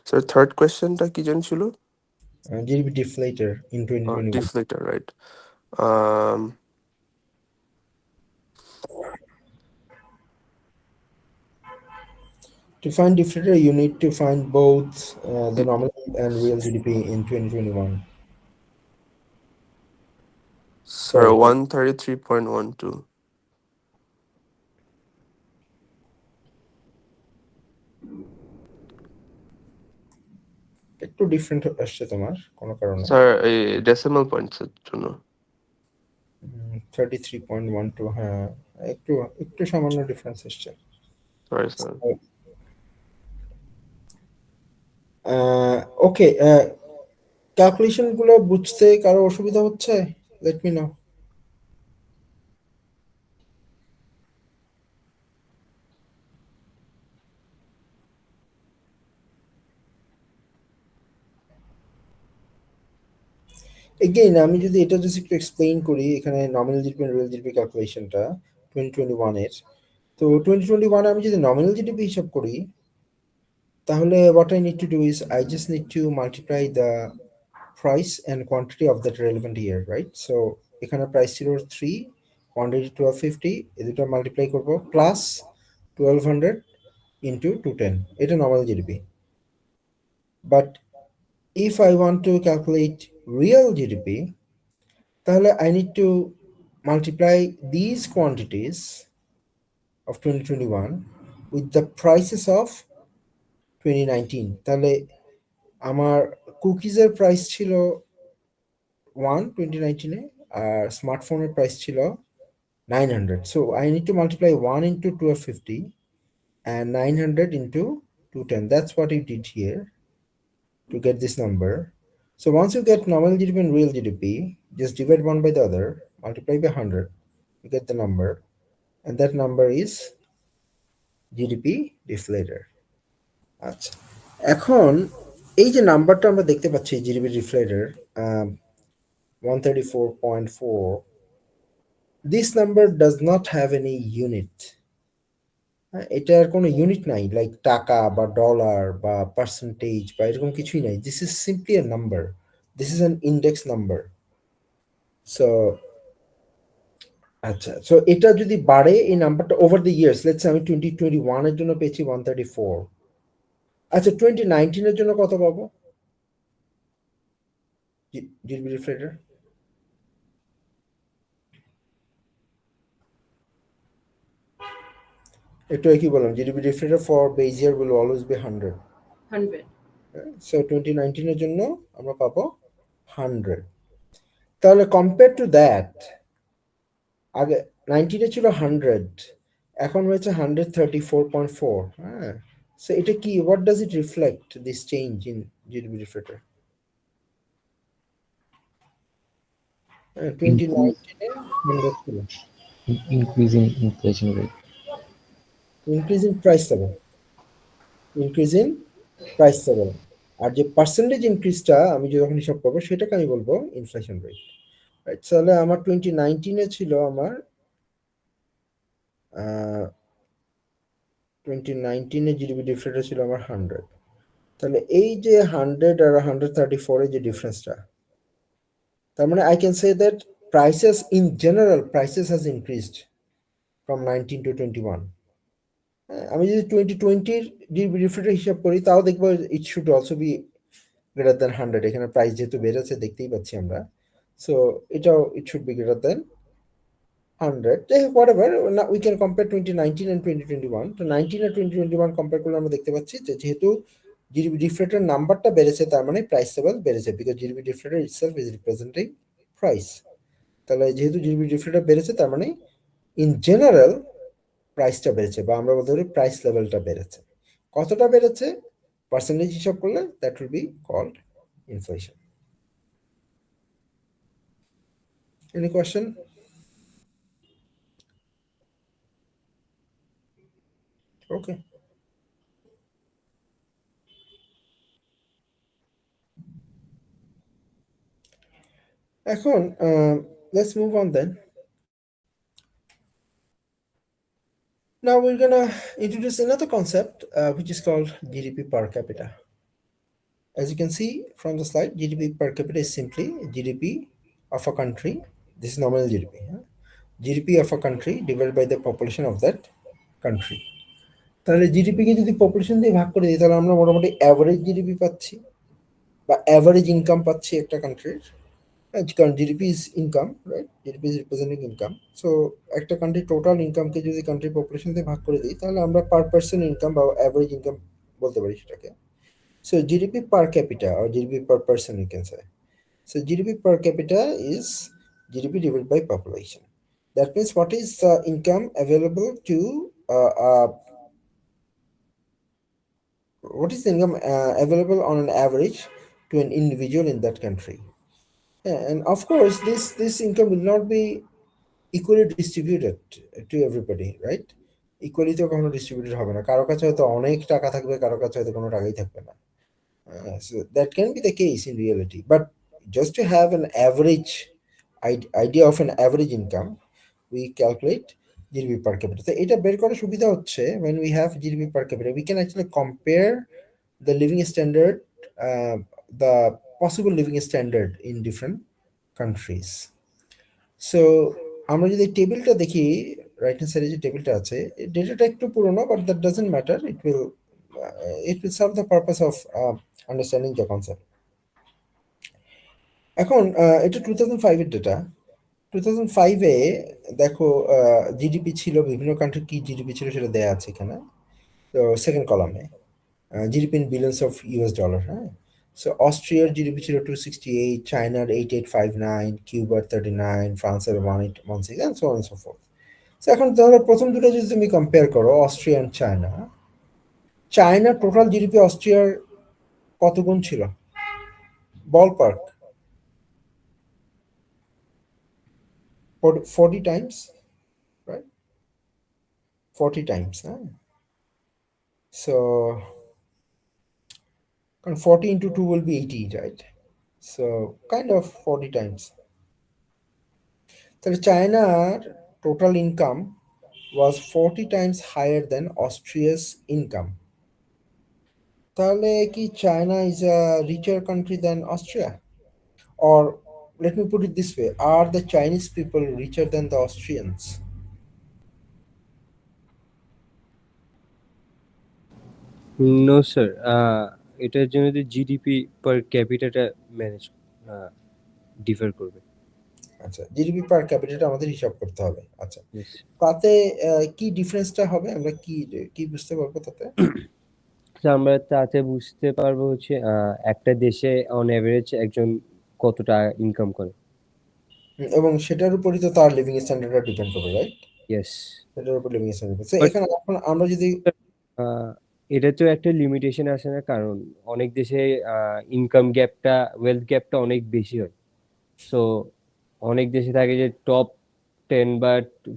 So third question টা কি জানি ছিল? GDP deflator in 2021. Deflator, right? Um, To find deflator, you need to find both the nominal and real GDP in 2021. sorry, 133.12. একটু different আসছে তোমার কোনো কারণে। Sir, decimal points এর জন্য। 33.12, হ্যাঁ একটু একটু সামান্য ডিফারেন্স আসছে। Sorry, sir. ওকে, ক্যালকুলেশন গুলো বুঝতে কারো অসুবিধা হচ্ছে? Let me no. এগেইন আমি যদি এটা জাস্ট একটু এক্সপ্লেইন করি, এখানে নমিনাল জিডিপি রিয়েল জিডিপি ক্যালকুলেশনটা 2021 এর। তো 2021 আমি যদি নমিনাল জিডিপি হিসাব করি, তাহলে what I need to do is I just need to multiply the price and quantity of that relevant year, right? So এখানে প্রাইস ছিল 3, quantity 1250, এই দুটো মাল্টিপ্লাই করব প্লাস 1200 into 210, এটা normal GDP. But if I want to calculate real GDP, তাহলে I need to multiply these quantities of 2021 with the prices of 2019. তাহলে আমার কুকিজের price ছিল 2019 এ, আর স্মার্টফোনের প্রাইস ছিল 900. So I need to multiply 1 into 1250 and 900 into 210. That's what you did here to get this number. So once you get nominal GDP and real GDP, just divide one by the other, multiply by 100, you get the number, and that number is GDP deflator. আচ্ছা, এখন এই যে নাম্বারটা আমরা দেখতে পাচ্ছি GDP ডিফ্লেটর 134.4, this number does not have any unit. এটার কোনো ইউনিট নাই, লাইক টাকা বা ডলার বা পার্সেন্টেজ বা এরকম কিছুই নাই। This is simply a number, this is an index number. So আচ্ছা, সো এটা যদি বাড়ে এই নাম্বারটা ওভার দ্য ইয়ার্স, লেটস আমি 2021 এর জন্য পেয়েছি 134। আচ্ছা, 2019 এর জন্য কত পাবো জিডিপি রিফ্লেক্টর? একটু কি বললাম, GDP reflector for base year will always be 100। 100. So 2019 এর জন্য আমরা পাবো 100। তাহলে কম্পেয়ার টু দ্যাট, আগে 19 এ ছিল 100, এখন হয়েছে 134.4। হ্যাঁ, সো এটা কি, what does it reflect this change in GDP reflector? Increase 2019-এ 100 ছিল। increase in inflation rate. Increase in price level, increase in price level. আর যে পার্সেন্টেজ ইনক্রিজটা আমি যখন হিসাব করবো সেটাকে আমি বলবো ইনফ্লেশন রেট, রাইট? তাহলে আমার 2019-এ ছিল আমার 2019-এ জিডিপি ডিফারেন্স ছিল আমার 100। তাহলে এই যে 100 আর 134 এর যে ডিফারেন্সটা, তার মানে I can say that prices in general prices has increased from 19 to 21. আমি যদি 2020-র ডিফারেন্স হিসাব করি তাও দেখবো it should also be greater than 100। এখানে প্রাইস যেহেতু বেড়েছে দেখতেই পাচ্ছি আমরা, সো এটাও it should be greater than 100. Whatever, we can compare 2019 and 2021। তো 19 আর 2021 কম্পেয়ার করলে আমরা দেখতে পাচ্ছি যে যেহেতু জিডিপি ডিফ্লেটের নাম্বারটা বেড়েছে তার মানে প্রাইস লেভেল বেড়েছে, because GDP ডিফ্লেটার itself is representing price. তাহলে যেহেতু জিডিপি ডিফ্লেটার বেড়েছে তার মানে ইন জেনারেল প্রাইসটা বেড়েছে, বা আমরা বলতে পারি প্রাইস লেভেলটা বেড়েছে। কতটা বেড়েছে পার্সেন্টেজ হিসাব করলে that will be called inflation. Any question? Okay, এখন let's move on then. Now we're gonna introduce another concept which is called GDP per capita. As you can see from the slide, GDP per capita is simply GDP of a country. This is nominal GDP. GDP of a country divided by the population of that country. তাহলে জিডিপিকে যদি population দিয়ে ভাগ করে দিই তাহলে আমরা মোটামুটি average GDP পাচ্ছি বা অ্যাভারেজ ইনকাম পাচ্ছি একটা কান্ট্রির, কারণ GDP is income, right? GDP is representing income. So একটা কান্ট্রির টোটাল ইনকামকে যদি কান্ট্রির পপুলেশন দিয়ে ভাগ করে দিই তাহলে আমরা পার পার্সন ইনকাম বা অ্যাভারেজ ইনকাম বলতে পারি সেটাকে। So GDP per capital or GDP per person you can say. So GDP per capita is GDP divided by population. That means what is the income available to what is the income available on an average to an individual in that country. Yeah, and of course this income will not be equally distributed to everybody, right? Equally তো কখনো distributed হবে না, কারো কাছে হয়তো অনেক টাকা থাকবে, কারো কাছে হয়তো কোনো টাকাই থাকবে না। So that can be the case in reality, but just to have an average idea of an average income, we calculate GDP per capita. So এটা বের করার সুবিধা হচ্ছে when we have GDP per capita we can actually compare the living standard, the possible living standard in different countries. So আমরা যদি টেবিলটা দেখি, right hand সাইডে যে টেবিলটা আছে, ডেটাটা একটু পুরনো, but that doesn't matter, it will serve the purpose of understanding the concept. এখন এটা 2005-এর ডেটা। 2005-এ দেখো জিডিপি ছিল, বিভিন্ন কান্ট্রির কি জিডিপি ছিল সেটা দেয়া আছে এখানে। তো সেকেন্ড কলামে GDP in billions of US dollar, হ্যাঁ। সো অস্ট্রিয়ার জিডিপি ছিল 268, চায়নার 8859, কিউবার 39, ফ্রান্সের 1816 and so on and so forth. So এখন ধরো প্রথম দুটো যদি তুমি কম্পেয়ার করো অস্ট্রিয়া অ্যান্ড চায়না, চায়নার টোটাল জিডিপি অস্ট্রিয়ার কত গুণ ছিল বল park? 40 times, right? 40 times, huh? So 40 into 2 will be 80, right? So kind of 40 times. তাহলে চায়নার total income was 40 times higher than Austria's income. তাহলে কি China is a richer country than Austria? Or let me put it this way, are the Chinese people richer than the Austrians? No sir, এটার জন্য তো GDP per ক্যাপিটাটা manage differ করবে। আচ্ছা, GDP per ক্যাপিটাটা আমাদের হিসাব করতে হবে। আচ্ছা, Yes. তাতে কি ডিফারেন্সটা হবে, আমরা কি কি বুঝতে পারবো তাতে? তো আমরা তাতে বুঝতে পারবো হচ্ছে একটা দেশে অন এভারেজ একজন কতটা ইনকাম করে। এবং সেটার উপরই তো তার লিভিং স্ট্যান্ডার্ডটা ডিপেন্ড করবে, রাইট? ইয়েস, সেটার উপর লিভিং স্ট্যান্ডার্ড। সো বাট এখানে এখন আমরা যদি এটা তো একটা লিমিটেশন আছে না, কারণ অনেক দেশে ইনকাম গ্যাপটা ওয়েলথ গ্যাপটা অনেক বেশি হয়। সো অনেক দেশে থাকে যে টপ 10 বা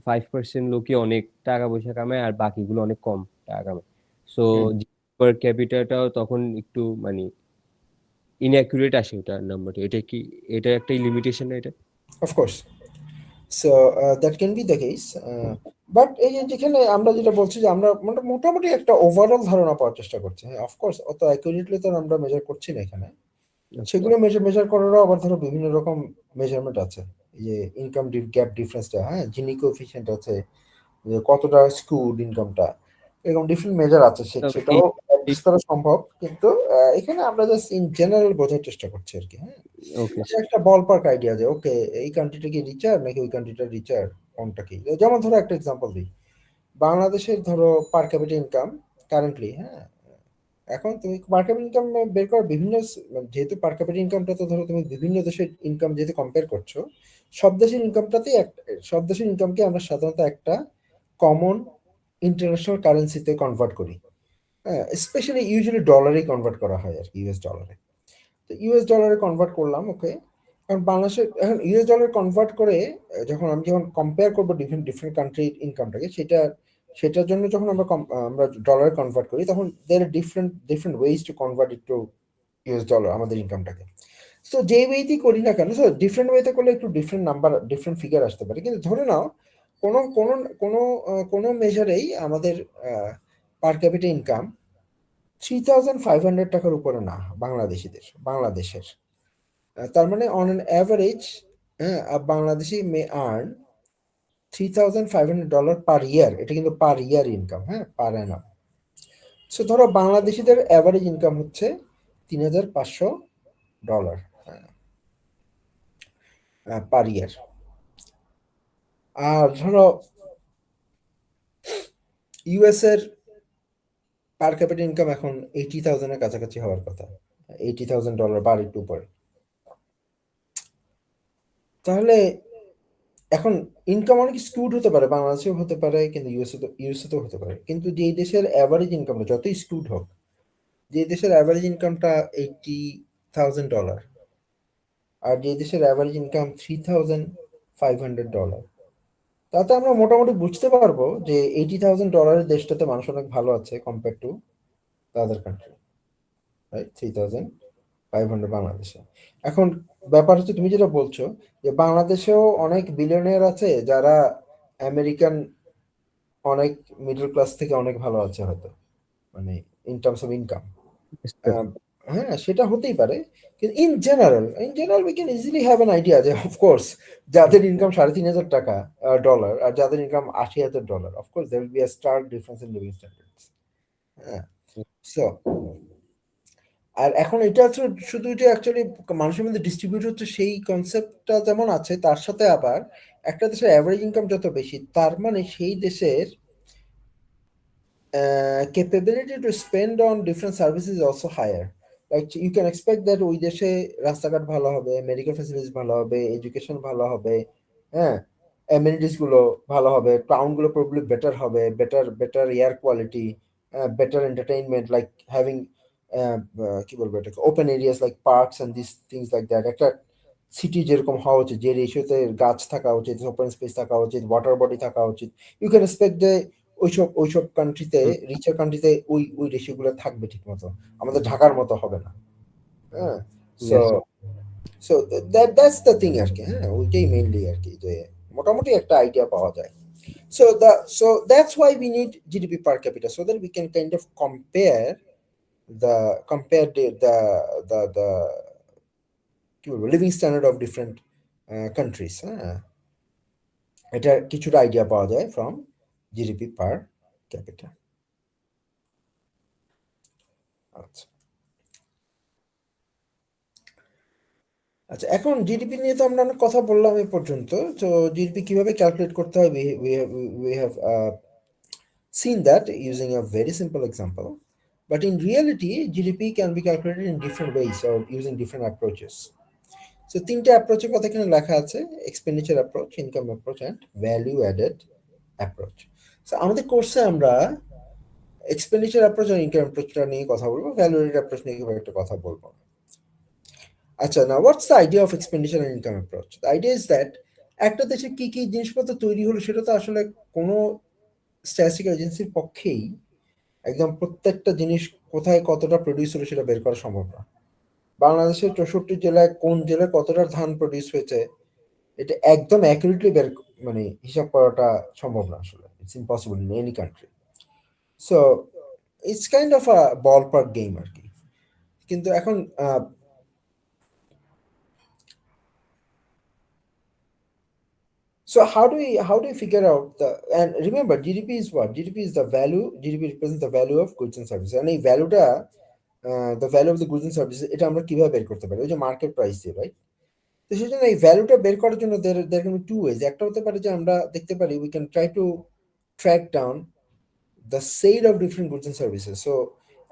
5% লোকই অনেক টাকা পয়সা কামায় আর বাকিগুলো অনেক কম টাকা কামায়। সো পার ক্যাপিটাটাও তখন একটু মানে ইনঅ্যাকুরেট আসে ওটার নাম্বারটা। এটা কি এটা একটা লিমিটেশন না এটা? Of course. So that can be the case, but এই যে যেখানে আমরা যেটা বলছি যে আমরা মোটামুটি একটা ওভারঅল ধারণা পাওয়ার চেষ্টা করছি। হ্যাঁ, অফকোর্স অত অ্যাকুরেটলি তো আমরা মেজার করছি না এখানে। আচ্ছা। সেগুলো মেজার করারও আবার ধরো বিভিন্ন রকম মেজারমেন্ট আছে। এই যে ইনকাম গ্যাপ ডিফারেন্সটা, হ্যাঁ, জিনি কোএফিসিয়েন্ট আছে, যে কতটা স্কুড ইনকামটা, এরকম ডিফারেন্ট মেজার আছে, তবে সেটাও অ্যাডজাস্ট করা সম্ভব। কিন্তু এখানে আমরা জাস্ট ইন জেনারেল বোঝার চেষ্টা করছি আর কি। হ্যাঁ, ওকে। একটা বলপার্ক আইডিয়া যে ওকে এই কান্ট্রিটা কি রিচার নাকি ওই কান্ট্রিটা রিচার, কোনটা কি। যেমন ধরো একটা এক্সাম্পল দিই, বাংলাদেশের ধরো পার ক্যাপিটা ইনকাম কারেন্টলি, হ্যাঁ, এখন তুমি পার ক্যাপিটা ইনকাম বের করার বিভিন্ন যেহেতু পার ক্যাপিটা ইনকামটা তো ধরো তুমি বিভিন্ন দেশের ইনকাম যেহেতু কম্পেয়ার করছো, সব দেশের ইনকামটাতেই সব দেশের ইনকামকে আমরা সাধারণত একটা কমন ইন্টারন্যাশনাল কারেন্সিতে কনভার্ট করি। হ্যাঁ, স্পেশালি ইউজুয়ালি ডলারেই কনভার্ট করা হয় আর কি, ইউএস ডলারে। তো ইউএস ডলারে কনভার্ট করলাম, ওকে। কারণ বাংলাদেশের এখন ইউএস ডলার কনভার্ট করে যখন কম্পেয়ার করবো ডিফারেন্ট ডিফারেন্ট কান্ট্রির ইনকামটাকে, সেটার জন্য যখন আমরা ডলারে কনভার্ট করি, তখন there different different ways to convert it to US dollar আমাদের ইনকামটাকে। তো যে ওয়েতেই করি না কেন, তো ডিফারেন্ট ওয়েতে করলে একটু ডিফারেন্ট নাম্বার ডিফারেন্ট ফিগার আসতে পারে। কিন্তু ধরে নাও কোনো কোনো কোনো কোনো মেজারেই আমাদের পার ক্যাপিটা ইনকাম 3,500 টাকার উপরে না বাংলাদেশের। তার মানে অন অ্যান অ্যাভারেজ, হ্যাঁ, বাংলাদেশি মে আর্ন $3,500 পার ইয়ার। এটা কিন্তু পার ইয়ার ইনকাম, হ্যাঁ, পার অ্যানাম। সো ধরো বাংলাদেশিদের অ্যাভারেজ ইনকাম হচ্ছে $3,500 পার ইয়ার। আর ধরো ইউএস এর পার ক্যাপিটা ইনকাম এখন 80,000-এর কাছাকাছি হওয়ার কথা, $80,000 বা একটু উপরে। তাহলে এখন ইনকাম অনেক স্কিউড হতে পারে, বাংলাদেশেও হতে পারে, কিন্তু ইউএসএ তেও হতে পারে। কিন্তু যে দেশের অ্যাভারেজ ইনকামটা যতই স্কিউড হোক, যে দেশের অ্যাভারেজ ইনকামটা $80,000 আর যে দেশের অ্যাভারেজ ইনকাম $3,500, তাতে আমরা মোটামুটি বুঝতে পারবো যে $80,000 দেশটাতে মানুষ অনেক ভালো আছে compare to other country, right? 3,500 বাংলাদেশে। এখন ব্যাপার হচ্ছে তুমি যেটা বলছো যে বাংলাদেশেও অনেক বিলিয়নিয়ার আছে যারা আমেরিকান অনেক মিডল ক্লাস থেকে অনেক ভালো আছে হয়তো, মানে ইন টার্মস অফ ইনকাম। হ্যাঁ, সেটা হতেই পারে। কিন্তু in general we can easily have an idea যে অফকোর্স যাদের ইনকাম $3,500 ডলার আর যাদের income $80,000, of course there will be a stark difference in living standards. হ্যাঁ, সো আর এখন এটা হচ্ছে শুধু যে অ্যাকচুয়ালি মানুষের মধ্যে ডিস্ট্রিবিউট হচ্ছে সেই কনসেপ্টটা যেমন আছে, তার সাথে আবার একটা দেশের অ্যাভারেজ ইনকাম যত বেশি, তার মানে সেই দেশের capability to spend on different services is also higher. Like you can expect that ওই দেশে রাস্তাঘাট ভালো হবে, মেডিকেল ফ্যাসিলিটিস ভালো হবে, এডুকেশন ভালো হবে, হ্যাঁ, অ্যামেনিটিস গুলো ভালো হবে, টাউন গুলো প্রবলি বেটার হবে, better air quality, better entertainment, like having কি বলবো এটাকে, open areas like parks and this things like that. একটা সিটি যেরকম হওয়া উচিত, যে রেশিওতে গাছ থাকা উচিত, ওপেন স্পেস থাকা উচিত, ওয়াটার বডি থাকা উচিত, ইউ ক্যান এক্সপেক্ট যে ওইসব কান্ট্রিতে, রিচার কান্ট্রিতে ওই রেশিও গুলো থাকবে ঠিক মতো, আমাদের ঢাকার মতো হবে না। হ্যাঁ, so Yes. So that's the thing আর কি। হ্যাঁ, ওইটাই মেইনলি আর কি, যে মোটামুটি একটা আইডিয়া পাওয়া যায়। So that's why we need GDP per capita, so that we can kind of compare the কি বলবো living standard of different countries. হ্যাঁ, এটা কিছুটা আইডিয়া পাওয়া যায় ফ্রম জিডিপি পার ক্যাপিটা। আচ্ছা আচ্ছা, এখন জিডিপি নিয়ে তো আমরা অনেক কথা বললাম এই পর্যন্ত। তো জিডিপি কিভাবে ক্যালকুলেট করতে হয়, we have seen that using a very simple example. But in reality, GDP can be calculated in different ways or using different approaches. So তিনটে অ্যাপ্রোচের কথা এখানে লেখা আছে: expenditure approach, income approach and value added approach. So আমাদের কোর্সে আমরা expenditure approach আর income অ্যাপ্রোচটা নিয়ে কথা বলবো, ভ্যালু অ্যাডেড অ্যাপ্রোচ নিয়ে খুব একটা কথা বলবো না। আচ্ছা, now what's the idea of expenditure and income approach? The idea is that একটা দেশে কি কি জিনিসপত্র তৈরি হলো সেটা তো আসলে কোনো স্ট্যাটিস্টিক্যাল এজেন্সির পক্ষেই একদম প্রত্যেকটা জিনিস কোথায় কতটা প্রডিউস হলো সেটা বের করা সম্ভব না। বাংলাদেশের 64 জেলায় কোন জেলায় কতটা ধান প্রডিউস হয়েছে এটা একদম অ্যাকুরেটলি মানে হিসাব করাটা সম্ভব না আসলে। It's impossible in any country. So it's kind of a ballpark game আর কি। কিন্তু এখন so how do we figure out the, and remember GDP is what? GDP is the value, GDP represents the value of goods and services, and এই ভ্যালুটা the value of the goods and services এটা আমরা কিভাবে বের করতে পারি? ওই যে মার্কেট প্রাইস দিয়ে, রাইট? তো সেই জন্য এই ভ্যালুটা বের করার জন্য there can be two ways. একটা হতে পারে যে আমরা দেখতে পারি we can try to track down the sale of different goods and services. So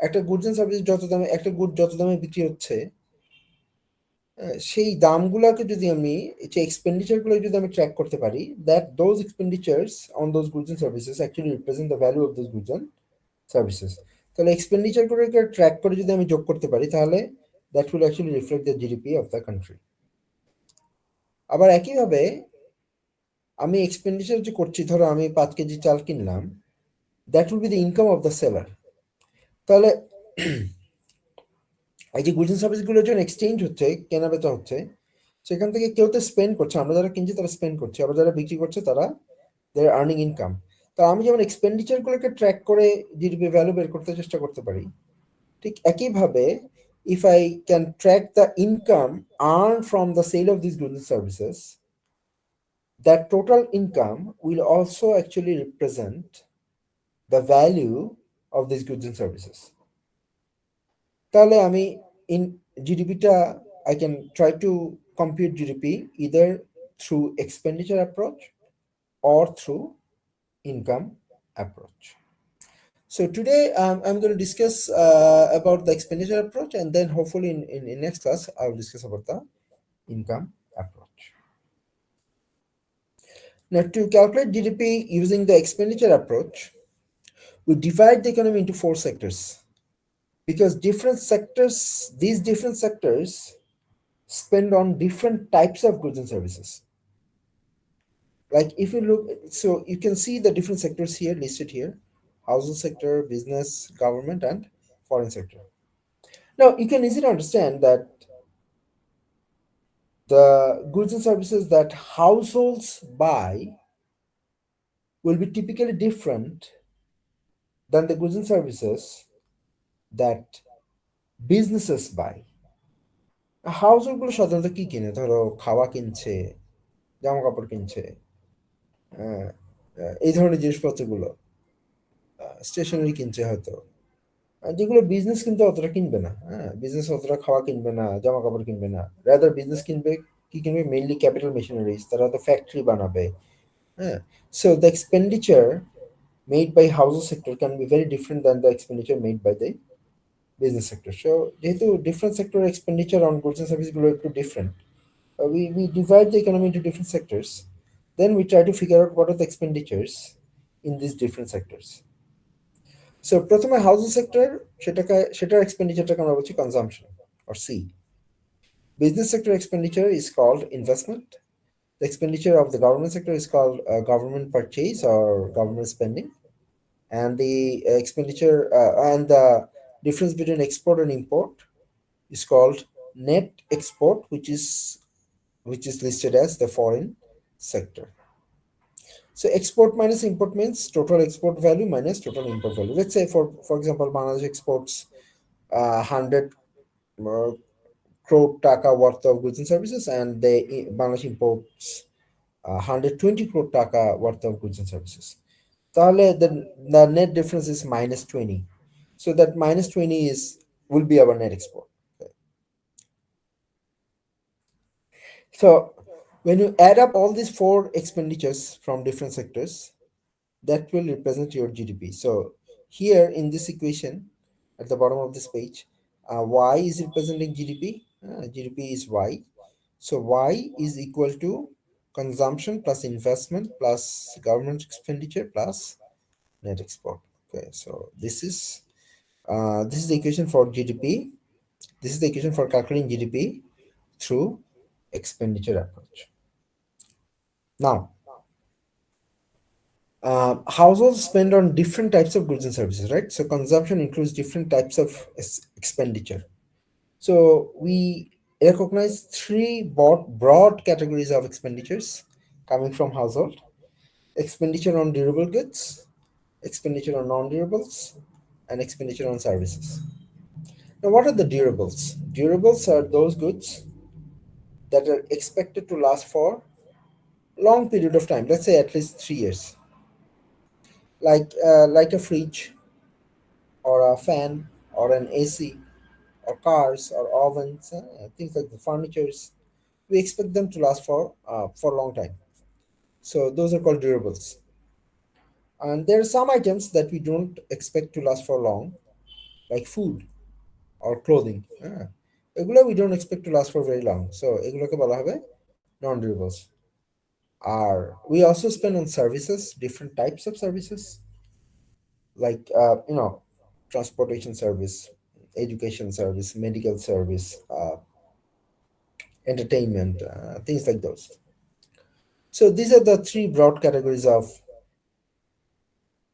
একটা গুডস এন্ড সার্ভিস যত দামে, একটা গুড যত দামে বিক্রি হচ্ছে, সেই দামগুলোকে যদি আমি যে এক্সপেন্ডিচারগুলো যদি আমি ট্র্যাক করতে পারি, that those expenditures on those goods and services actually represent the value of those goods and services. তাহলে এক্সপেন্ডিচারগুলোকে ট্র্যাক করে যদি আমি যোগ করতে পারি তাহলে that will actually reflect the GDP of the country. আবার একইভাবে আমি এক্সপেন্ডিচার যে করছি, ধরো আমি 5 কেজি চাল কিনলাম, that will B the income of the seller. তাহলে এই যে গুডস এন্ড সার্ভিসগুলো যখন এক্সচেঞ্জ হচ্ছে, কেনা বেচা হচ্ছে, সেখান থেকে কেউ তো স্পেন্ড করছে, আমরা যারা কিনছি তারা স্পেন্ড করছে, আবার যারা বিক্রি করছে তারা দেয়ার আর্নিং ইনকাম। তো আমি যেমন এক্সপেন্ডিচারগুলোকে ট্র্যাক করে জিডিপি ভ্যালু বের করতে চেষ্টা করতে পারি, ঠিক একইভাবে if I can track the income earned from the sale of these goods and services, that total income will also actually represent the value of these goods and services. তাহলে আমি in GDP-টা I can try to compute GDP either through expenditure approach or through income approach. So today I'm going to discuss about the expenditure approach, and then hopefully in next class I will discuss about the income approach. Now to calculate GDP using the expenditure approach, we divide the economy into 4 sectors, because these different sectors spend on different types of goods and services. Like if you look, so you can see the different sectors here listed here: housing sector, business, government, and foreign sector. Now you can easily understand that the goods and services that households buy will be typically different than the goods and services that businesses buy. হাউসগুলো সাধারণত কি কিনে? ধরো খাওয়া কিনছে, জামা কাপড় কিনছে, এই ধরনের জিনিসপত্রগুলো, স্টেশনারি কিনছে হয়তো, যেগুলো বিজনেস কিন্তু অতটা কিনবে না। বিজনেস অতটা খাওয়া কিনবে না, জামা কাপড় কিনবে না, রাদার বিজনেস কিনবে কি কিনবে? মেইনলি ক্যাপিটাল মেশিনারিজ, তারা হয়তো ফ্যাক্টরি বানাবে। So the expenditure made by housing sector can be very different than the expenditure made by the business sector. So যেহেতু different sector expenditure on goods and services গুলো একটু different, we divide the economy into different sectors, then we try to figure out what are the expenditures in these different sectors. So প্রথমে housing sector, সেটার এক্সপেন্ডিচারটাকে আমরা বলছি consumption or C. Business sector expenditure is called investment. The expenditure of the government sector is called government purchase or government spending. And the expenditure and the difference between export and import is called net export, which is listed as the foreign sector. So export minus import means total export value minus total import value. Let's say for example, Bangladesh exports 100 crore taka worth of goods and services, and Bangladesh imports 120 crore taka worth of goods and services. তাহলে the net difference is minus 20. So that minus 20 will be our net export. Okay. So when you add up all these 4 expenditures from different sectors, that will represent your GDP. So here in this equation at the bottom of this page, Y is representing GDP. GDP is Y. So Y is equal to consumption plus investment plus government expenditure plus net export. Okay, so this is the equation for GDP. This is the equation for calculating GDP through expenditure approach. Now, households spend on different types of goods and services, right? So consumption includes different types of expenditure. So we recognize three broad categories of expenditures coming from household: expenditure on durable goods, expenditure on non-durables, and expenditure on services. Now, what are the durables? Durables are those goods that are expected to last for long period of time. Let's say at least 3 years, like a fridge or a fan or an AC or cars or ovens, things like the furnitures. We expect them to last for a long time. So those are called durables. And there are some items that we don't expect to last for long, like food or clothing. এগুলো we don't expect to last for very long. So এগুলোকে বলা হবে non-durables. We also spend on services, different types of services, like transportation service, education service, medical service, entertainment, things like those. So these are the three broad categories of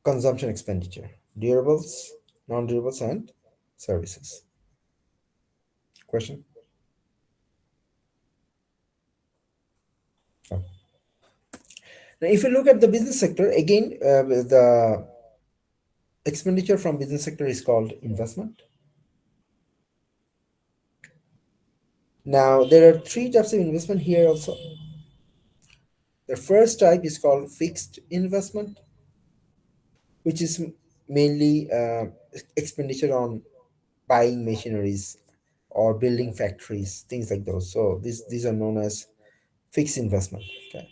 consumption expenditure: durables, non-durables, and services. Question? Oh. Now, if you look at the business sector, again, the expenditure from business sector is called investment. Now, there are three types of investment here also. The first type is called fixed investment, which is mainly expenditure on buying machineries or building factories, things like those. So these are known as fixed investment. Okay.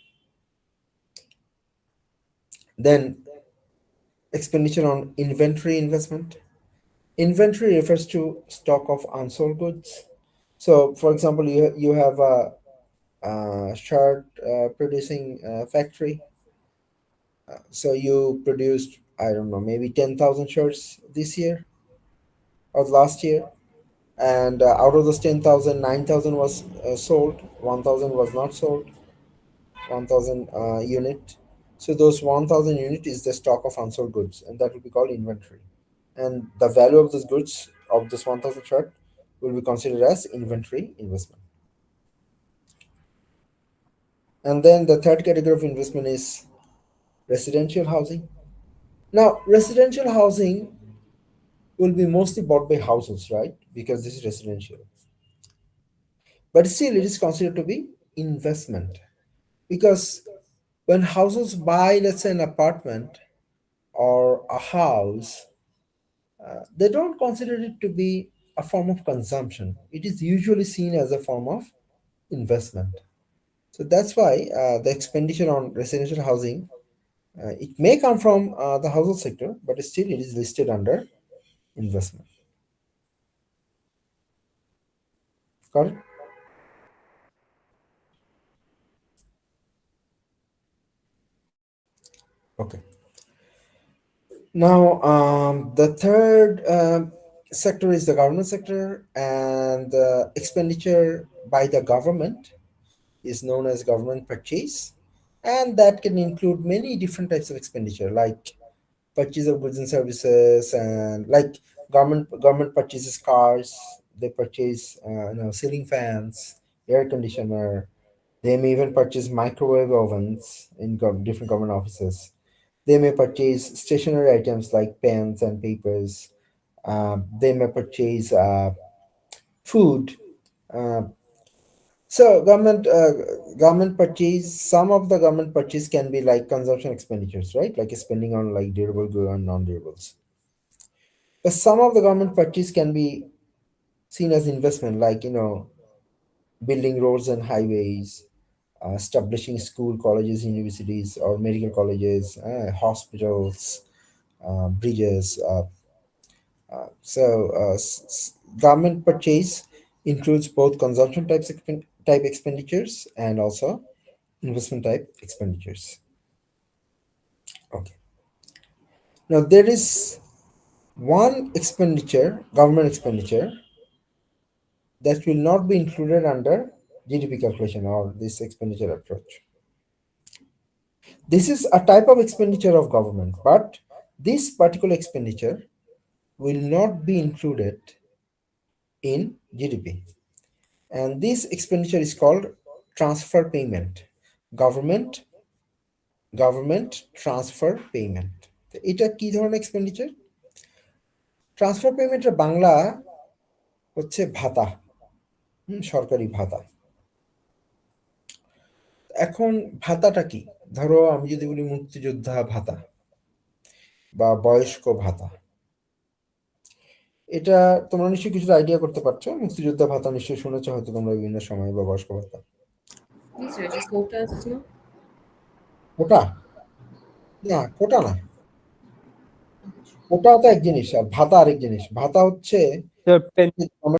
Then expenditure on inventory investment. Inventory refers to stock of unsold goods. So, for example, you have a shirt producing factory. So you produced, I don't know, maybe 10,000 shirts this year or last year, and out of those 10,000, 9,000 was sold, 1,000 was not sold, 1,000 unit. So those 1,000 unit is the stock of unsold goods, and that will be called inventory. And the value of those goods of this 1,000 shirt will be considered as inventory investment. And then the third category of investment is residential housing. Now, residential housing will be mostly bought by households, right? Because this is residential. But still, it is considered to be investment, because when households buy, let's say, an apartment or a house, they don't consider it to be a form of consumption. It is usually seen as a form of investment. So that's why the expenditure on residential housing, it may come from the household sector, but still it is listed under investment. Got it? Okay. Now, the third sector is the government sector, and expenditure by the government is known as government purchase, and that can include many different types of expenditure, like purchase of goods and services, and like government purchases cars, they purchase ceiling fans, air conditioner. They may even purchase microwave ovens in different government offices. They may purchase stationery items like pens and papers. They may purchase food. Uh, so government purchase. Some of the government purchase can be like consumption expenditures, right? Like spending on like durable goods and non-durables. But some of the government purchase can be seen as investment, like building roads and highways, establishing school, colleges, universities, or medical colleges, hospitals, bridges. Government purchase includes both consumption type expenditures and also investment type expenditures. Okay. Now there is one expenditure, government expenditure, that will not be included under GDP calculation or this expenditure approach. This is a type of expenditure of government, but this particular expenditure will not be included in GDP. And this expenditure is called transfer payment. Government transfer payment. এটা কি ধরনের expenditure? Transfer পেমেন্টের বাংলা হচ্ছে ভাতা, সরকারি ভাতা। এখন ভাতাটা কি? ধরো আমি যদি বলি মুক্তিযোদ্ধা ভাতা বা বয়স্ক ভাতা, এটা তোমরা নিশ্চয়ই কিছুটা আইডিয়া করতে পারছো। মুক্তিযোদ্ধা ভাতা নিশ্চয়ই শুনেছো হয়তো তোমরা বিভিন্ন সময়, বা বয়স্ক ভাতা। Yes, Rajesh, quotas, no? কোটা না, কোটা না, কোটা তো এক জিনিস আর ভাতা আরেক জিনিস। ভাতা হচ্ছে Sir, pen